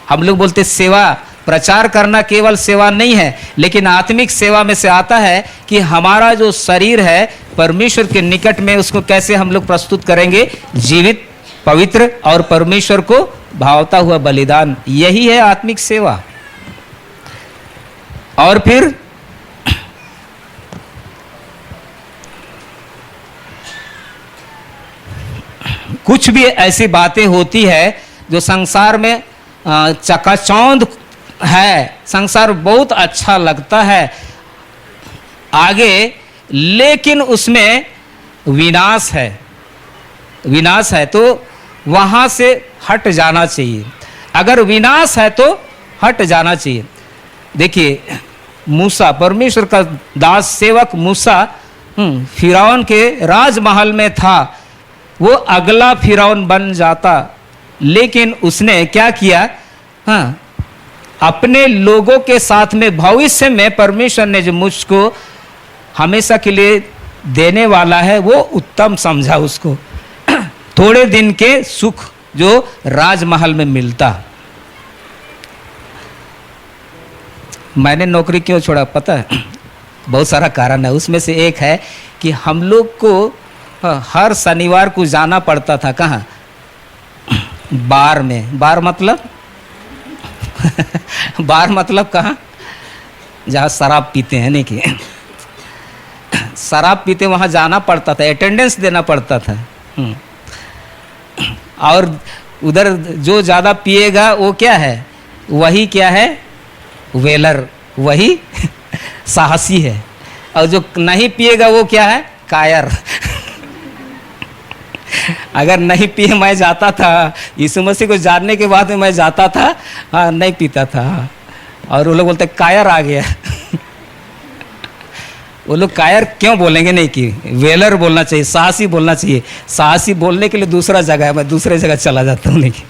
हम लोग बोलते सेवा, प्रचार करना केवल सेवा नहीं है, लेकिन आत्मिक सेवा में से आता है कि हमारा जो शरीर है परमेश्वर के निकट में उसको कैसे हम लोग प्रस्तुत करेंगे? जीवित, पवित्र और परमेश्वर को भावता हुआ बलिदान। यही है आत्मिक सेवा। और फिर कुछ भी ऐसी बातें होती है जो संसार में चकाचौंध है, संसार बहुत अच्छा लगता है आगे, लेकिन उसमें विनाश है, विनाश है। तो वहां से हट जाना चाहिए। अगर विनाश है तो हट जाना चाहिए। देखिए मूसा, परमेश्वर का दास सेवक मूसा फिरौन के राजमहल में था, वो अगला फिरौन बन जाता। लेकिन उसने क्या किया? हाँ, अपने लोगों के साथ में भविष्य में परमेश्वर ने जो मुझको हमेशा के लिए देने वाला है वो उत्तम समझा उसको। थोड़े दिन के सुख जो राजमहल में मिलता। मैंने नौकरी क्यों छोड़ा पता है? बहुत सारा कारण है, उसमें से एक है कि हम लोग को हर शनिवार को जाना पड़ता था। कहाँ? बार में। बार मतलब बार मतलब कहाँ? जहाँ शराब पीते हैं, नहीं कि शराब पीते वहाँ जाना पड़ता था, अटेंडेंस देना पड़ता था। और उधर जो ज़्यादा पिएगा वो क्या है? वही क्या है? वेलर, वही साहसी है। और जो नहीं पिएगा वो क्या है? कायर। अगर नहीं पिए मैं जाता था, यीशु मसीह को जानने के बाद में मैं जाता था, हाँ नहीं पीता था। और वो लोग बोलते कायर आ गया। वो लोग कायर क्यों बोलेंगे? नहीं कि वेलर बोलना चाहिए, साहसी बोलना चाहिए। साहसी बोलने के लिए दूसरा जगह है, मैं दूसरे जगह चला जाता हूँ। लेकिन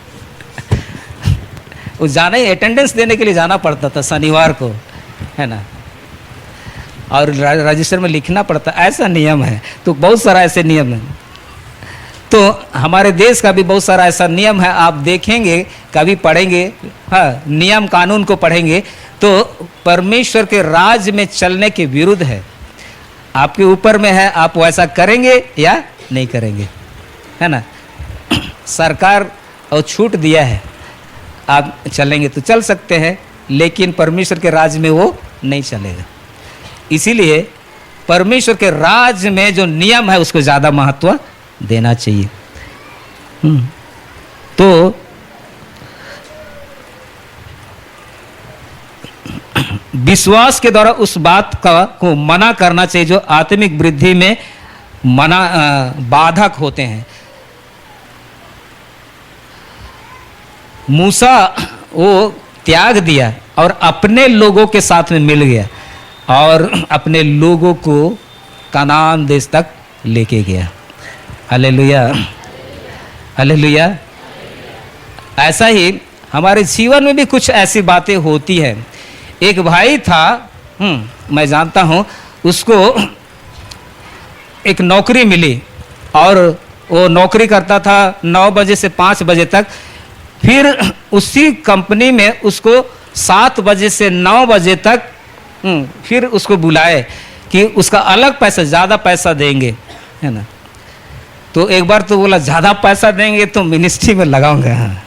वो जाना ही अटेंडेंस देने के लिए जाना पड़ता था शनिवार को, है ना। और रजिस्टर में लिखना पड़ता, ऐसा नियम है। तो बहुत सारा ऐसे नियम है। तो हमारे देश का भी बहुत सारा ऐसा नियम है। आप देखेंगे, कभी पढ़ेंगे, हाँ, नियम कानून को पढ़ेंगे तो परमेश्वर के राज में चलने के विरुद्ध है। आपके ऊपर में है, आप वैसा करेंगे या नहीं करेंगे, है ना। सरकार और छूट दिया है, आप चलेंगे तो चल सकते हैं, लेकिन परमेश्वर के राज में वो नहीं चलेगा। इसीलिए परमेश्वर के राज में जो नियम है उसको ज़्यादा महत्व देना चाहिए। तो विश्वास के द्वारा उस बात को मना करना चाहिए जो आत्मिक वृद्धि में बाधक होते हैं। मूसा वो त्याग दिया और अपने लोगों के साथ में मिल गया और अपने लोगों को कनान देश तक लेके गया। Hallelujah, hallelujah. ऐसा ही हमारे जीवन में भी कुछ ऐसी बातें होती हैं। एक भाई था, मैं जानता हूँ, उसको एक नौकरी मिली और वो नौकरी करता था 9 बजे से 5 बजे तक। फिर उसी कंपनी में उसको 7 बजे से 9 बजे तक फिर उसको बुलाए कि उसका अलग पैसा, ज़्यादा पैसा देंगे, है ना। तो एक बार तो बोला ज़्यादा पैसा देंगे तो मिनिस्ट्री में लगाऊंगा। हाँ,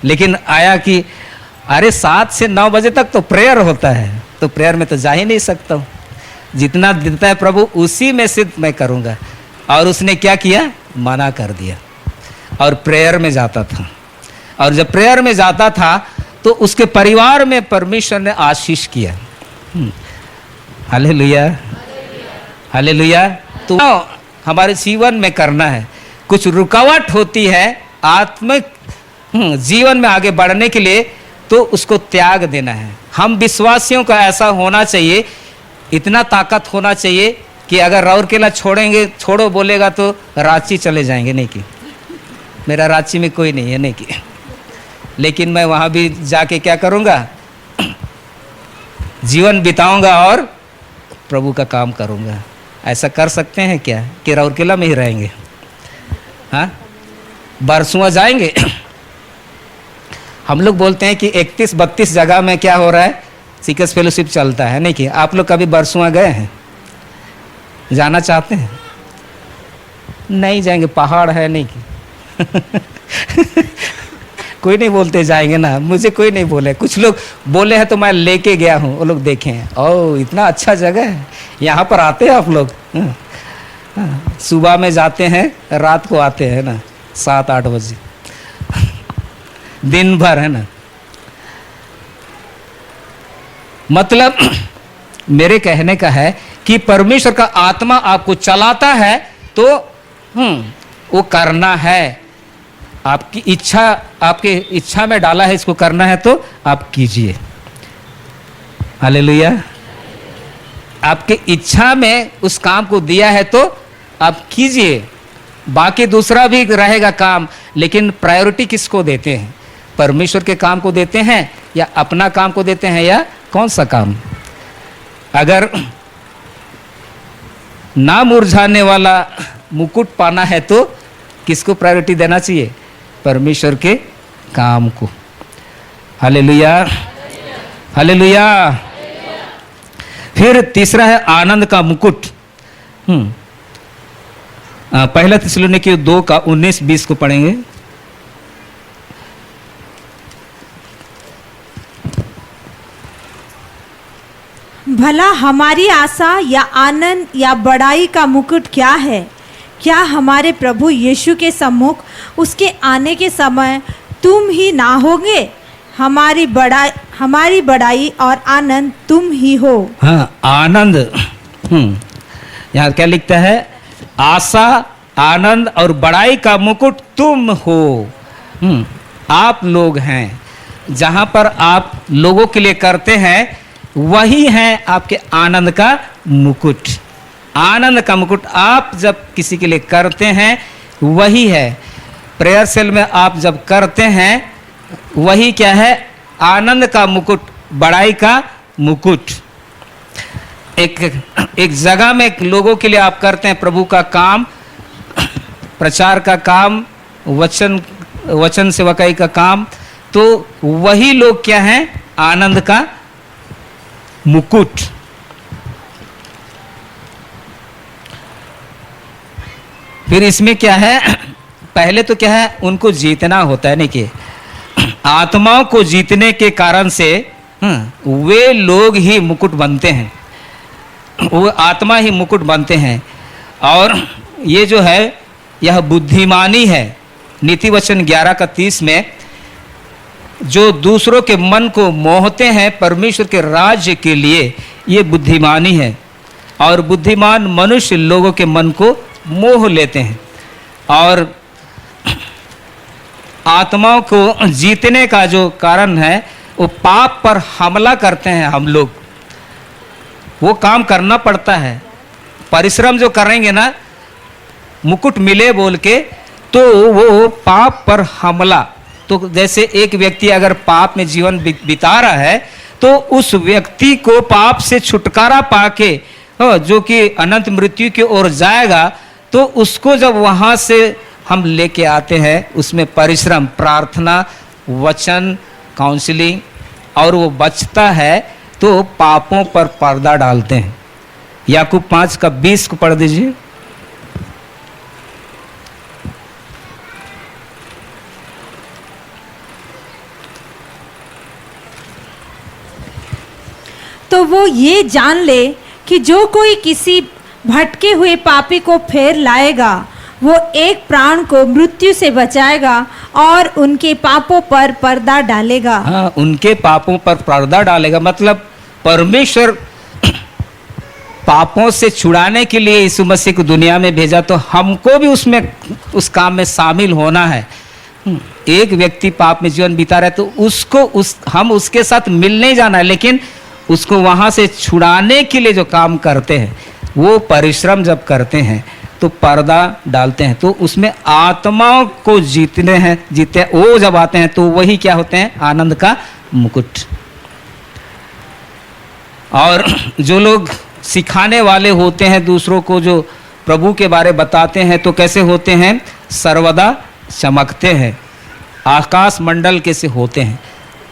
लेकिन आया कि अरे 7 से 9 बजे तक तो प्रेयर होता है, तो प्रेयर में तो जा ही नहीं सकता हूँ। जितना देता है प्रभु उसी में से मैं करूँगा। और उसने क्या किया? मना कर दिया और प्रेयर में जाता था। और जब प्रेयर में जाता था तो उसके परिवार में परमेश्वर ने आशीष किया। Hallelujah, hallelujah. तो हमारे जीवन में करना है। कुछ रुकावट होती है आत्मिक जीवन में आगे बढ़ने के लिए, तो उसको त्याग देना है। हम विश्वासियों का ऐसा होना चाहिए, इतना ताकत होना चाहिए कि अगर राउरकेला छोड़ेंगे, छोड़ो बोलेगा तो रांची चले जाएंगे। नहीं कि मेरा रांची में कोई नहीं है, नहीं कि, लेकिन मैं वहाँ भी जाके क्या करूँगा? जीवन बिताऊंगा और प्रभु का काम करूँगा। ऐसा कर सकते हैं क्या कि राउरकेला में ही रहेंगे? हाँ, बरसुआ जाएंगे। हम लोग बोलते हैं कि 31-32 जगह में क्या हो रहा है? सीकर्स फेलोशिप चलता है। नहीं कि आप लोग कभी बरसुआ गए हैं? जाना चाहते हैं? नहीं जाएंगे, पहाड़ है। नहीं कि कोई नहीं बोलते जाएंगे ना, मुझे कोई नहीं बोले। कुछ लोग बोले हैं तो मैं लेके गया हूँ, वो लोग देखे हैं। ओह, इतना अच्छा जगह है, यहाँ पर आते हैं आप लोग? सुबह में जाते हैं, रात को आते हैं ना, 7-8 बजे, दिन भर, है ना। मतलब मेरे कहने का है कि परमेश्वर का आत्मा आपको चलाता है तो वो करना है। आपकी इच्छा, आपके इच्छा में डाला है, इसको करना है तो आप कीजिए। हालेलुया। आपके इच्छा में उस काम को दिया है तो आप कीजिए, बाकी दूसरा भी रहेगा काम, लेकिन प्रायोरिटी किसको देते हैं? परमेश्वर के काम को देते हैं या अपना काम को देते हैं, या कौन सा काम? अगर ना मुरझाने वाला मुकुट पाना है तो किसको प्रायोरिटी देना चाहिए? परमेश्वर के काम को। Hallelujah, hallelujah. फिर तीसरा है आनंद का मुकुट। पहला थिस्सलुनीकियों 2 का 19-20 को पढ़ेंगे। भला हमारी आशा या आनंद या बड़ाई का मुकुट क्या है? क्या हमारे प्रभु यीशु के सम्मुख उसके आने के समय तुम ही ना होगे? हमारी बड़ाई और आनंद तुम ही हो। हाँ, आनंद। यहाँ क्या लिखता है? आशा, आनंद और बड़ाई का मुकुट तुम हो। आप लोग हैं, जहां पर आप लोगों के लिए करते हैं वही है आपके आनंद का मुकुट। आनंद का मुकुट आप जब किसी के लिए करते हैं वही है। प्रेयर सेल में आप जब करते हैं वही क्या है? आनंद का मुकुट, बड़ाई का मुकुट। एक जगह में लोगों के लिए आप करते हैं प्रभु का काम, प्रचार का काम, वचन सेवकाई का काम, तो वही लोग क्या हैं? आनंद का मुकुट। फिर इसमें क्या है? पहले तो क्या है? उनको जीतना होता है, नहीं कि आत्माओं को जीतने के कारण से वे लोग ही मुकुट बनते हैं, वो आत्मा ही मुकुट बनते हैं। और ये जो है यह बुद्धिमानी है। नीति वचन 11 का 30 में जो दूसरों के मन को मोहते हैं परमेश्वर के राज्य के लिए, ये बुद्धिमानी है। और बुद्धिमान मनुष्य लोगों के मन को मोह लेते हैं। और आत्माओं को जीतने का जो कारण है वो पाप पर हमला करते हैं हम लोग। वो काम करना पड़ता है, परिश्रम जो करेंगे ना मुकुट मिले बोल के, तो वो पाप पर हमला। तो जैसे एक व्यक्ति अगर पाप में जीवन बिता रहा है तो उस व्यक्ति को पाप से छुटकारा पाके जो कि अनंत मृत्यु की ओर जाएगा, तो उसको जब वहां से हम लेके आते हैं उसमें परिश्रम, प्रार्थना, वचन, काउंसलिंग, और वो बचता है तो पापों पर पर्दा डालते हैं। याकूब 5 का 20 को पढ़ दीजिए। तो वो ये जान ले कि जो कोई किसी भटके हुए पापी को फेर लाएगा वो एक प्राण को मृत्यु से बचाएगा और उनके पापों पर पर्दा डालेगा। हाँ, उनके पापों पर पर्दा डालेगा, मतलब परमेश्वर पापों से छुड़ाने के लिए यीशु मसीह को दुनिया में भेजा, तो हमको भी उस काम में शामिल होना है। एक व्यक्ति पाप में जीवन बिता रहा है तो हम उसके साथ मिलने जाना है, लेकिन उसको वहां से छुड़ाने के लिए जो काम करते हैं वो परिश्रम जब करते हैं तो पर्दा डालते हैं। तो उसमें आत्माओं को जीते वो जब आते हैं तो वही क्या होते हैं? आनंद का मुकुट। और जो लोग सिखाने वाले होते हैं दूसरों को, जो प्रभु के बारे बताते हैं, तो कैसे होते हैं? सर्वदा चमकते हैं, आकाश मंडल कैसे होते हैं।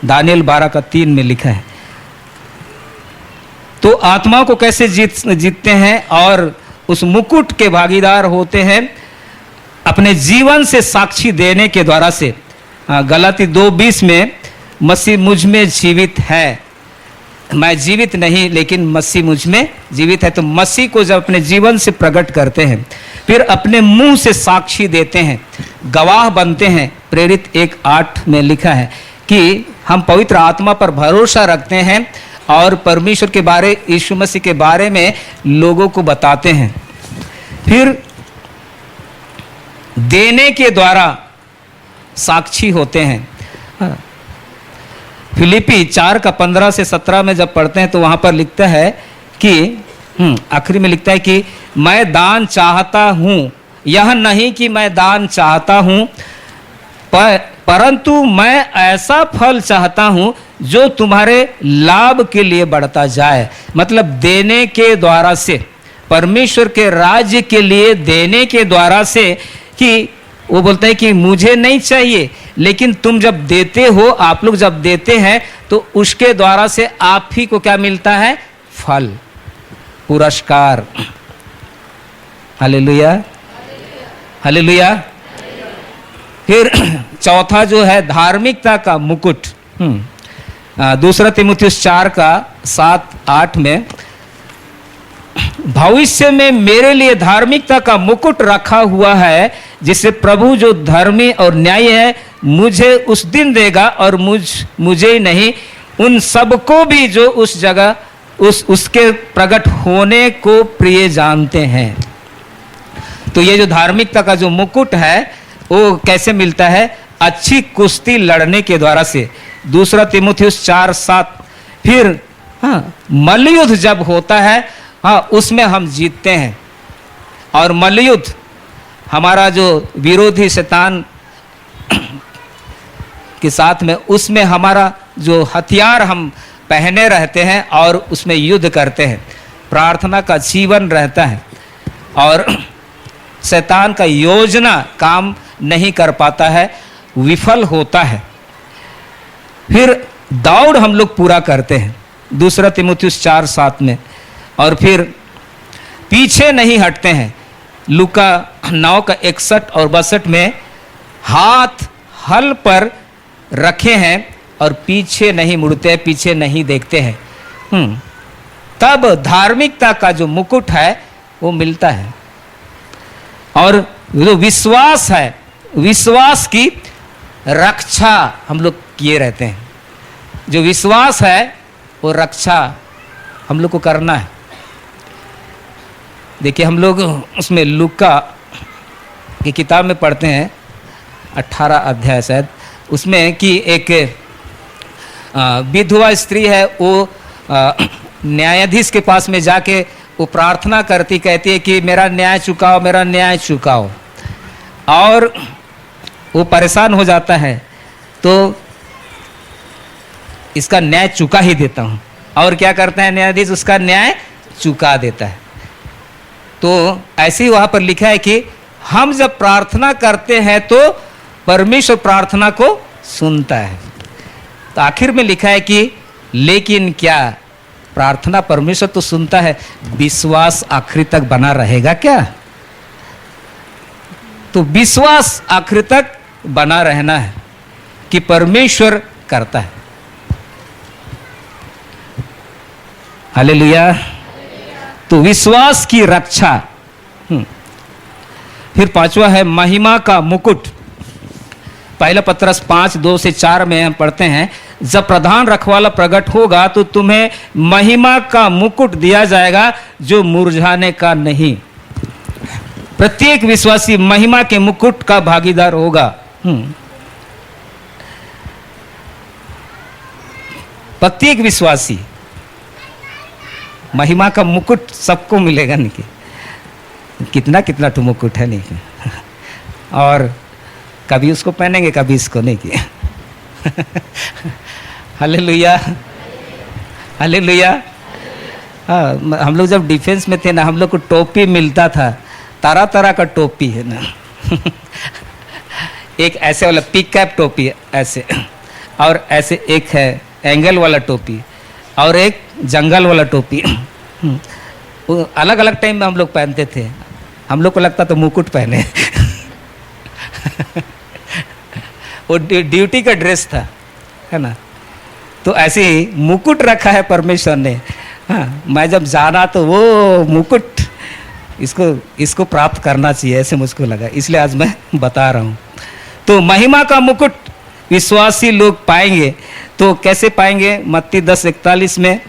दानियल 12 का 3 में लिखा है। तो आत्माओं को कैसे जीतते हैं और उस मुकुट के भागीदार होते हैं? अपने जीवन से साक्षी देने के द्वारा से। गलाती 2:20 में मसीह मुझ में जीवित है, मैं जीवित नहीं लेकिन मसीह मुझ में जीवित है। तो मसीह को जब अपने जीवन से प्रकट करते हैं, फिर अपने मुंह से साक्षी देते हैं, गवाह बनते हैं। प्रेरित 1:8 में लिखा है कि हम पवित्र आत्मा पर भरोसा रखते हैं और परमेश्वर के बारे, यीशु मसीह के बारे में लोगों को बताते हैं। फिर देने के द्वारा साक्षी होते हैं। फिलिपी 4 का 15 से 17 में जब पढ़ते हैं तो वहां पर लिखता है कि आखिरी में लिखता है कि मैं दान चाहता हूँ, यह नहीं कि मैं दान चाहता हूँ, परंतु मैं ऐसा फल चाहता हूँ जो तुम्हारे लाभ के लिए बढ़ता जाए। मतलब देने के द्वारा से, परमेश्वर के राज्य के लिए देने के द्वारा से, कि वो बोलता है कि मुझे नहीं चाहिए, लेकिन तुम जब देते हो, आप लोग जब देते हैं तो उसके द्वारा से आप ही को क्या मिलता है? फल, पुरस्कार। Hallelujah, hallelujah. फिर चौथा जो है धार्मिकता का मुकुट। दूसरा तीमुथियुस 4:7-8 में, भविष्य में मेरे लिए धार्मिकता का मुकुट रखा हुआ है, जिसे प्रभु जो धर्मी और न्यायी है मुझे उस दिन देगा, और मुझे ही नहीं, उन सबको भी जो उस जगह उसके प्रकट होने को प्रिय जानते हैं। तो ये जो धार्मिकता का जो मुकुट है वो कैसे मिलता है? अच्छी कुश्ती लड़ने के द्वारा से। दूसरा तीमुथियुस 4:7। फिर मल्लयुद्ध जब होता है, उसमें हम जीतते हैं। और मल्लयुद्ध हमारा जो विरोधी शैतान के साथ में, उसमें हमारा जो हथियार हम पहने रहते हैं और उसमें युद्ध करते हैं। प्रार्थना का जीवन रहता है और शैतान का योजना काम नहीं कर पाता है, विफल होता है। फिर दौड़ हम लोग पूरा करते हैं, दूसरा तीमुथियुस 4:7 में। और फिर पीछे नहीं हटते हैं, लूका 9:61 और 62 में, हाथ हल पर रखे हैं और पीछे नहीं मुड़ते, पीछे नहीं देखते हैं। तब धार्मिकता का जो मुकुट है वो मिलता है। और जो विश्वास है, विश्वास की रक्षा हम लोग किए रहते हैं। जो विश्वास है वो रक्षा हम लोग को करना है। देखिए, हम लोग उसमें लूका की किताब में पढ़ते हैं 18 अध्याय शायद, उसमें कि एक विधवा स्त्री है, वो न्यायाधीश के पास में जाके वो प्रार्थना करती, कहती है कि मेरा न्याय चुकाओ, मेरा न्याय चुकाओ। और वो परेशान हो जाता है, तो इसका न्याय चुका ही देता हूँ। और क्या करता है न्यायाधीश? उसका न्याय चुका देता है। तो ऐसे ही वहाँ पर लिखा है कि हम जब प्रार्थना करते हैं तो परमेश्वर प्रार्थना को सुनता है। तो आखिर में लिखा है कि लेकिन क्या, प्रार्थना परमेश्वर तो सुनता है, विश्वास आखिर तक बना रहेगा क्या? तो विश्वास आखिर तक बना रहना है कि परमेश्वर करता है। हालेलुया। तो विश्वास की रक्षा। फिर पांचवा है महिमा का मुकुट। पहला पत्रस 5:2-4 में हम पढ़ते हैं, जब प्रधान रखवाला प्रकट होगा तो तुम्हें महिमा का मुकुट दिया जाएगा जो मुरझाने का नहीं। प्रत्येक विश्वासी महिमा के मुकुट का भागीदार होगा। प्रत्येक विश्वासी, महिमा का मुकुट सबको मिलेगा नहीं, कितना कितना तो मुकुट है नहीं, और कभी उसको पहनेंगे कभी इसको नहीं किया। Hallelujah, hallelujah. हाँ, हम लोग जब डिफेंस में थे ना, हम लोग को टोपी मिलता था, तरह तरह का टोपी है ना। एक ऐसे वाला पिक कैप टोपी है ऐसे, और ऐसे एक है एंगल वाला टोपी, और एक जंगल वाला टोपी। वो अलग अलग टाइम में हम लोग पहनते थे। हम लोग को लगता तो मुकुट पहने। वो ड्यूटी का ड्रेस था, है ना। तो ऐसे ही मुकुट रखा है परमेश्वर ने। हाँ, मैं जब जाना तो वो मुकुट इसको प्राप्त करना चाहिए, ऐसे मुझको लगा, इसलिए आज मैं बता रहा हूँ। तो महिमा का मुकुट विश्वासी लोग पाएंगे। तो कैसे पाएंगे? मत्ती 10:41 में,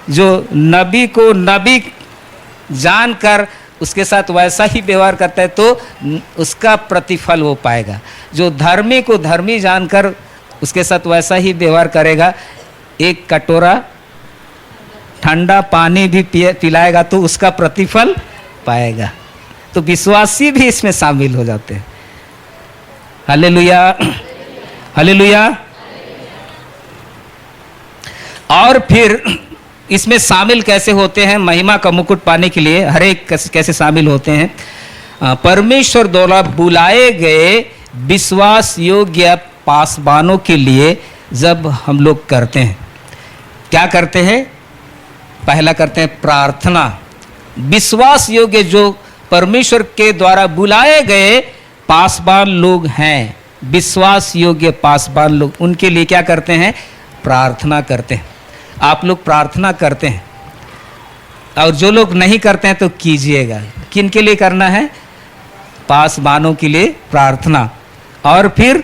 जो नबी को नबी जानकर उसके साथ वैसा ही व्यवहार करता है तो उसका प्रतिफल वो पाएगा। जो धर्मी को धर्मी जानकर उसके साथ वैसा ही व्यवहार करेगा, एक कटोरा ठंडा पानी भी पिलाएगा तो उसका प्रतिफल पाएगा। तो विश्वासी भी इसमें शामिल हो जाते हैं। Hallelujah, hallelujah. और फिर इसमें शामिल कैसे होते हैं महिमा का मुकुट पाने के लिए? हर एक कैसे शामिल होते हैं? परमेश्वर द्वारा बुलाए गए विश्वास योग्य पासवानों के लिए जब हम लोग करते हैं, क्या करते हैं? पहला करते हैं प्रार्थना। विश्वास योग्य जो परमेश्वर के द्वारा बुलाए गए पासवान लोग हैं, विश्वास योग्य पासवान लोग, उनके लिए क्या करते हैं? प्रार्थना करते हैं। आप लोग प्रार्थना करते हैं, और जो लोग नहीं करते हैं तो कीजिएगा। किन के लिए करना है? पासवानों के लिए प्रार्थना। और फिर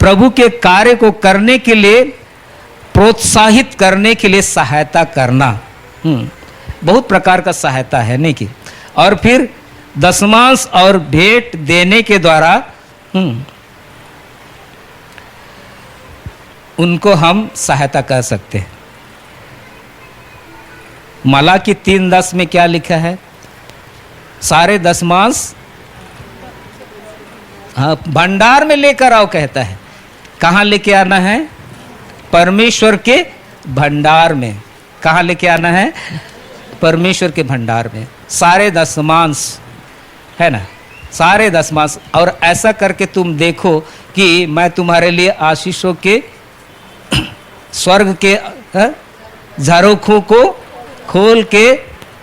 प्रभु के कार्य को करने के लिए, प्रोत्साहित करने के लिए सहायता करना। बहुत प्रकार का सहायता है, नहीं कि? और फिर दशमांश और भेंट देने के द्वारा उनको हम सहायता कर सकते हैं। मलाकी 3:10 में क्या लिखा है? सारे दशमांश भंडार में लेकर आओ, कहता है। कहाँ लेके आना है? परमेश्वर के भंडार में। कहाँ लेके आना है? परमेश्वर के भंडार में। सारे दशमांश, है ना, सारे दशमांश। और ऐसा करके तुम देखो कि मैं तुम्हारे लिए आशीषों के स्वर्ग के झरोखों को खोल के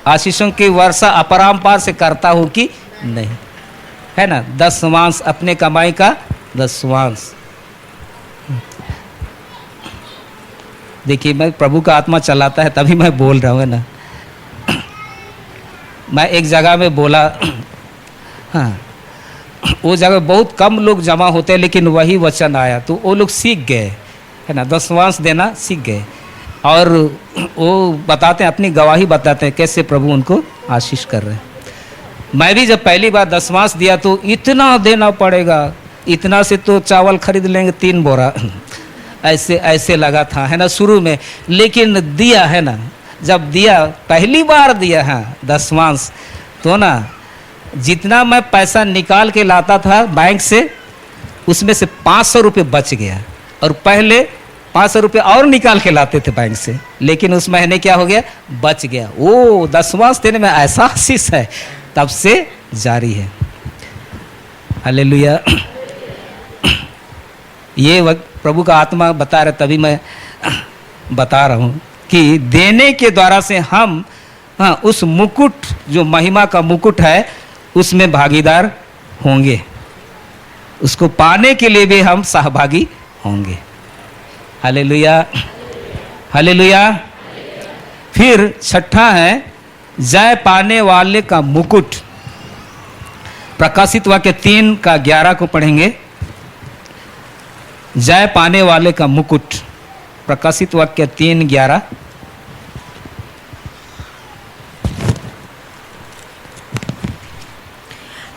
आशीषों की वर्षा अपरांपार से करता हूं कि नहीं, है ना। दशमांश, अपने कमाई का दशमांश। देखिए, मैं प्रभु का आत्मा चलाता है तभी मैं बोल रहा हूँ ना। मैं एक जगह में बोला, हाँ, वो जगह बहुत कम लोग जमा होते हैं, लेकिन वही वचन आया तो वो लोग सीख गए, है ना, दशमांश देना सीख गए। और वो बताते हैं, अपनी गवाही बताते हैं कैसे प्रभु उनको आशीष कर रहे हैं। मैं भी जब पहली बार दशमांश दिया तो इतना देना पड़ेगा, इतना से तो चावल खरीद लेंगे 3 बोरा, ऐसे ऐसे लगा था, है ना, शुरू में। लेकिन दिया, है ना, जब दिया, पहली बार दिया, हाँ, दशमांश, तो ना जितना मैं पैसा निकाल के लाता था बैंक से, उसमें से 500 रुपये बच गया। और पहले 500 रुपये और निकाल के लाते थे बैंक से, लेकिन उस महीने क्या हो गया? बच गया। ओ, दशमांश देने में ऐसा आशीष है, तब से जारी है। हालेलुया। ये प्रभु का आत्मा बता रहे, तभी मैं बता रहा हूँ कि देने के द्वारा से हम, हाँ, उस मुकुट, जो महिमा का मुकुट है, उसमें भागीदार होंगे। उसको पाने के लिए भी हम सहभागी होंगे। Hallelujah, hallelujah. फिर छठा है जय पाने वाले का मुकुट। प्रकाशित वाक्य 3:11 को पढ़ेंगे। जय पाने वाले का मुकुट, प्रकाशित वाक्य 3:11।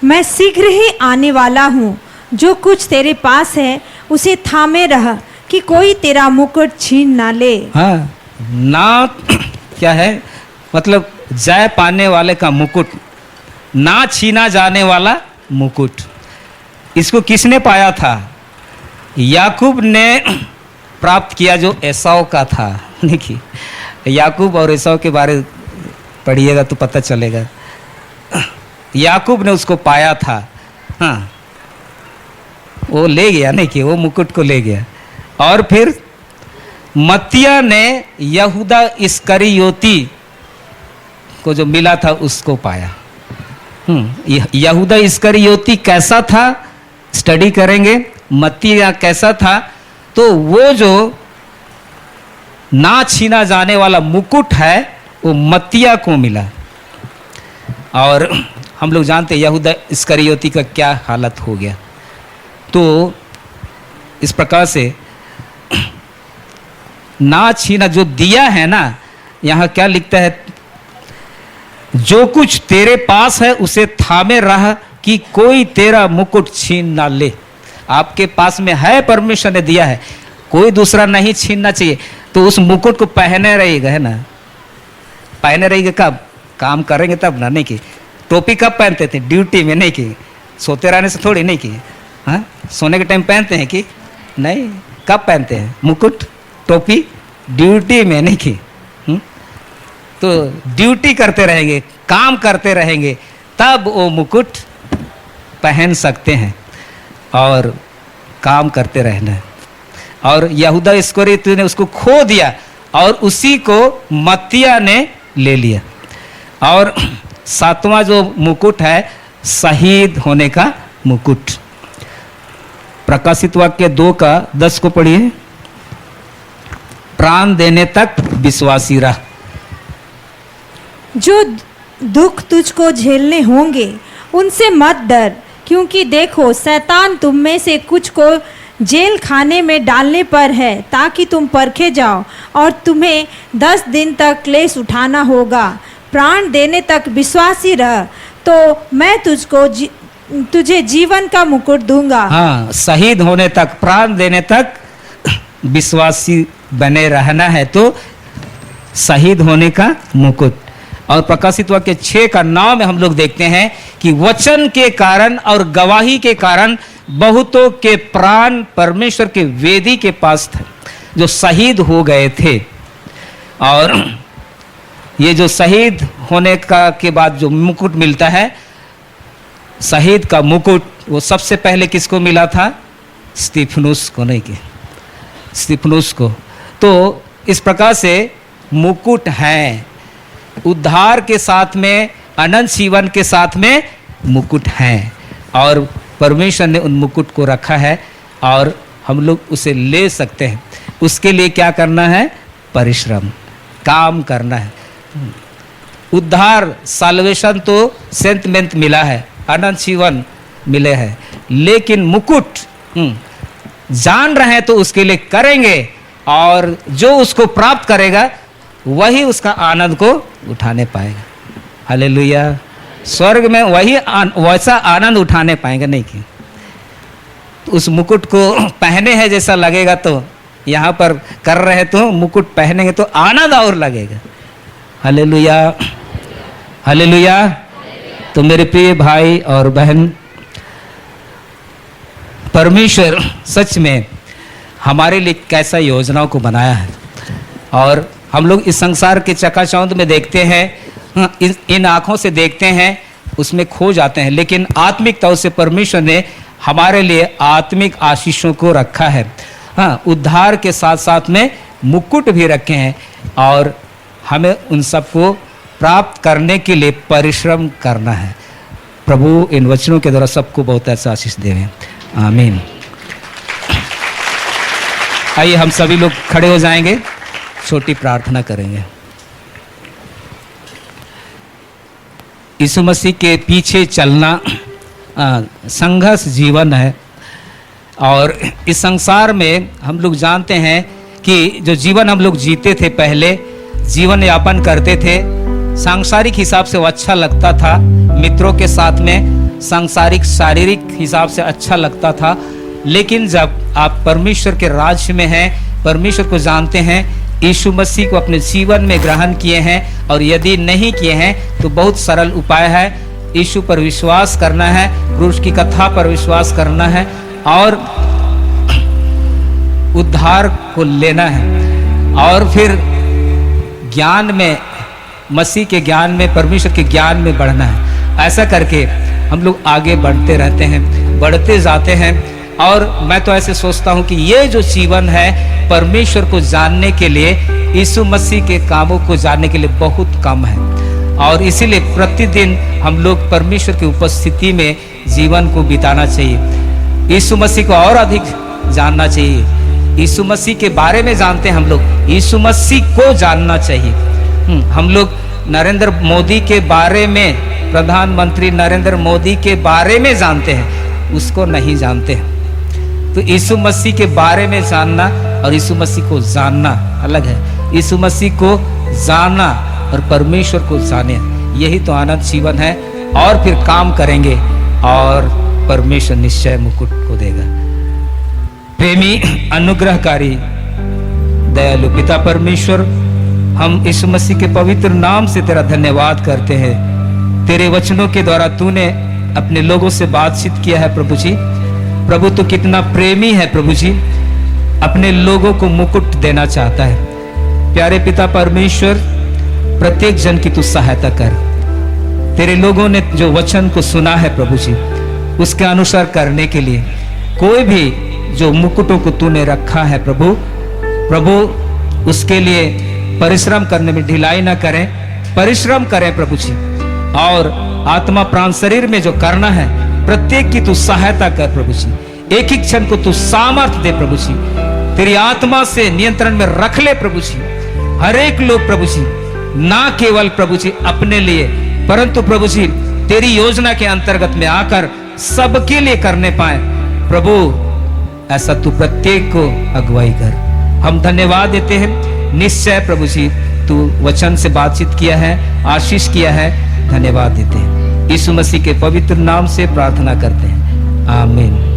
मैं शीघ्र ही आने वाला हूँ, जो कुछ तेरे पास है उसे थामे रह, कि कोई तेरा मुकुट छीन ना ले। हाँ, ना क्या है? मतलब जय पाने वाले का मुकुट, ना छीना जाने वाला मुकुट। इसको किसने पाया था? याकूब ने प्राप्त किया, जो एसाव का था। देखिए, याकूब और एसाव के बारे पढ़िएगा तो पता चलेगा। याकूब ने उसको पाया था, हाँ, वो ले गया, नहीं कि वो मुकुट को ले गया। और फिर मत्तिया ने यहूदा इस्करियोती को जो मिला था उसको पाया। यहूदा इस्करियोती कैसा था? स्टडी करेंगे। मत्तिया कैसा था? तो वो जो ना छीना जाने वाला मुकुट है, वो मत्तिया को मिला। और हम लोग जानते हैं यहूदा इस्करियोती का क्या हालत हो गया। तो इस प्रकार से ना छीना, जो दिया है ना, यहाँ क्या लिखता है? जो कुछ तेरे पास है उसे थामे रह, कि कोई तेरा मुकुट छीन ना ले। आपके पास में है, परमेश्वर ने दिया है, कोई दूसरा नहीं छीनना चाहिए। तो उस मुकुट को पहने रहेगा, है ना, पहने रहेंगे कब? काम करेंगे तब ना, नहीं कि टोपी कब पहनते थे? ड्यूटी में, नहीं कि सोते रहने से थोड़ी, नहीं कि हाँ सोने के टाइम पहनते हैं कि नहीं, कब पहनते हैं मुकुट टोपी? ड्यूटी में, नहीं कि तो ड्यूटी करते रहेंगे, काम करते रहेंगे, तब वो मुकुट पहन सकते हैं और काम करते रहना है। और यहूदा इस्करियोती ने उसको खो दिया और उसी को मत्तिया ने ले लिया। और 7वां जो मुकुट है, शहीद होने का मुकुट। प्रकाशित वाक्य 2:10 को पढ़िए। प्राण देने तक विश्वासी रह। जो दुख तुझको झेलने होंगे उनसे मत डर, क्योंकि देखो शैतान तुम में से कुछ को जेल खाने में डालने पर है, ताकि तुम परखे जाओ, और तुम्हें 10 दिन तक क्लेश उठाना होगा। प्राण देने तक विश्वासी रह, तो मैं तुझे जीवन का मुकुट दूंगा। हाँ, शहीद होने तक, प्राण देने तक विश्वासी बने रहना है तो शहीद होने का मुकुट। और प्रकाशित वाक्य 6:9 में हम लोग देखते हैं कि वचन के कारण और गवाही के कारण बहुतों के प्राण परमेश्वर के वेदी के पास थे, जो शहीद हो गए थे। और ये जो शहीद होने का के बाद जो मुकुट मिलता है, शहीद का मुकुट, वो सबसे पहले किसको मिला था? स्तिफनुस को, नहीं कि स्तिफनुस को। तो इस प्रकार से मुकुट है, उद्धार के साथ में, अनंत जीवन के साथ में मुकुट है, और परमेश्वर ने उन मुकुट को रखा है और हम लोग उसे ले सकते हैं। उसके लिए क्या करना है? परिश्रम, काम करना है। उद्धार, साल्वेशन तो सेंटमेंट मिला है, अनंत जीवन मिले हैं, लेकिन मुकुट जान रहे हैं तो उसके लिए करेंगे, और जो उसको प्राप्त करेगा वही उसका आनंद को उठाने पाएगा। हालेलुया। स्वर्ग में वही वैसा आनंद उठाने पाएंगे, नहीं कि तो उस मुकुट को पहने हैं जैसा लगेगा, तो यहाँ पर कर रहे तो मुकुट पहनेंगे तो आनंद और लगेगा। Hallelujah, hallelujah. तो मेरे प्रिय भाई और बहन, परमेश्वर सच में हमारे लिए कैसा योजनाओं को बनाया है, और हम लोग इस संसार के चकाचौंध में देखते हैं, इन आँखों से देखते हैं, उसमें खो जाते हैं, लेकिन आत्मिक तौर से परमेश्वर ने हमारे लिए आत्मिक आशीषों को रखा है। हाँ, उद्धार के साथ साथ में मुकुट भी रखे हैं, और हमें उन सबको प्राप्त करने के लिए परिश्रम करना है। प्रभु इन वचनों के द्वारा सबको बहुत ऐसा आशीष देवें। आमीन। आइए हम सभी लोग खड़े हो जाएंगे, छोटी प्रार्थना करेंगे। यीशु मसीह के पीछे चलना संघर्ष जीवन है, और इस संसार में हम लोग जानते हैं कि जो जीवन हम लोग जीते थे, पहले जीवन यापन करते थे, सांसारिक हिसाब से वो अच्छा लगता था, मित्रों के साथ में सांसारिक शारीरिक हिसाब से अच्छा लगता था। लेकिन जब आप परमेश्वर के राज्य में हैं, परमेश्वर को जानते हैं, यीशु मसीह को अपने जीवन में ग्रहण किए हैं, और यदि नहीं किए हैं तो बहुत सरल उपाय है, यीशु पर विश्वास करना है, क्रूस की कथा पर विश्वास करना है, और उद्धार को लेना है, और फिर ज्ञान में, मसीह के ज्ञान में, परमेश्वर के ज्ञान में बढ़ना है। ऐसा करके हम लोग आगे बढ़ते रहते हैं, बढ़ते जाते हैं। और मैं तो ऐसे सोचता हूँ कि ये जो जीवन है परमेश्वर को जानने के लिए, यीशु मसीह के कामों को जानने के लिए बहुत कम है, और इसीलिए प्रतिदिन हम लोग परमेश्वर की उपस्थिति में जीवन को बिताना चाहिए। यीशु मसीह को और अधिक जानना चाहिए, यीशु मसीह के बारे में जानते हैं हम लोग, यीशु मसीह को जानना चाहिए। हम लोग नरेंद्र मोदी के बारे में, प्रधानमंत्री नरेंद्र मोदी के बारे में जानते हैं, उसको नहीं जानते हैं। तो यीशु मसीह के बारे में जानना और यीशु मसीह को जानना अलग है। यीशु मसीह को जानना और परमेश्वर को जाने, यही तो आनंद जीवन है। और फिर काम करेंगे और परमेश्वर निश्चय मुकुट को देगा। प्रेमी, अनुग्रहकारी, दयालु पिता परमेश्वर, हम यीशु मसीह के पवित्र नाम से तेरा धन्यवाद करते हैं। तेरे वचनों के द्वारा तूने अपने लोगों से बातचीत किया है प्रभु जी। प्रभु तू कितना प्रेमी है प्रभु जी, अपने लोगों को मुकुट देना चाहता है। प्यारे पिता परमेश्वर, प्रत्येक जन की तू सहायता कर। तेरे लोगों ने जो वचन को सुना है प्रभु जी, उसके अनुसार करने के लिए कोई भी जो मुकुटों को तूने रखा है प्रभु उसके लिए परिश्रम करने में ढिलाई ना करें, परिश्रम करें प्रभु जी। और आत्मा प्राण शरीर में जो करना है प्रत्येक की तू सहायता कर प्रभु जी। एक एक क्षण को तू सामर्थ दे प्रभु जी। तेरी आत्मा से नियंत्रण में रख ले प्रभु जी। हर एक लोग प्रभु जी, ना केवल प्रभु जी अपने लिए, परंतु प्रभु जी तेरी योजना के अंतर्गत में आकर सबके लिए करने पाए प्रभु, ऐसा तू प्रत्येक को अगुवाई कर। हम धन्यवाद देते हैं। निश्चय प्रभु जी तू वचन से बातचीत किया है, आशीष किया है, धन्यवाद देते हैं। यीशु मसीह के पवित्र नाम से प्रार्थना करते हैं, आमीन।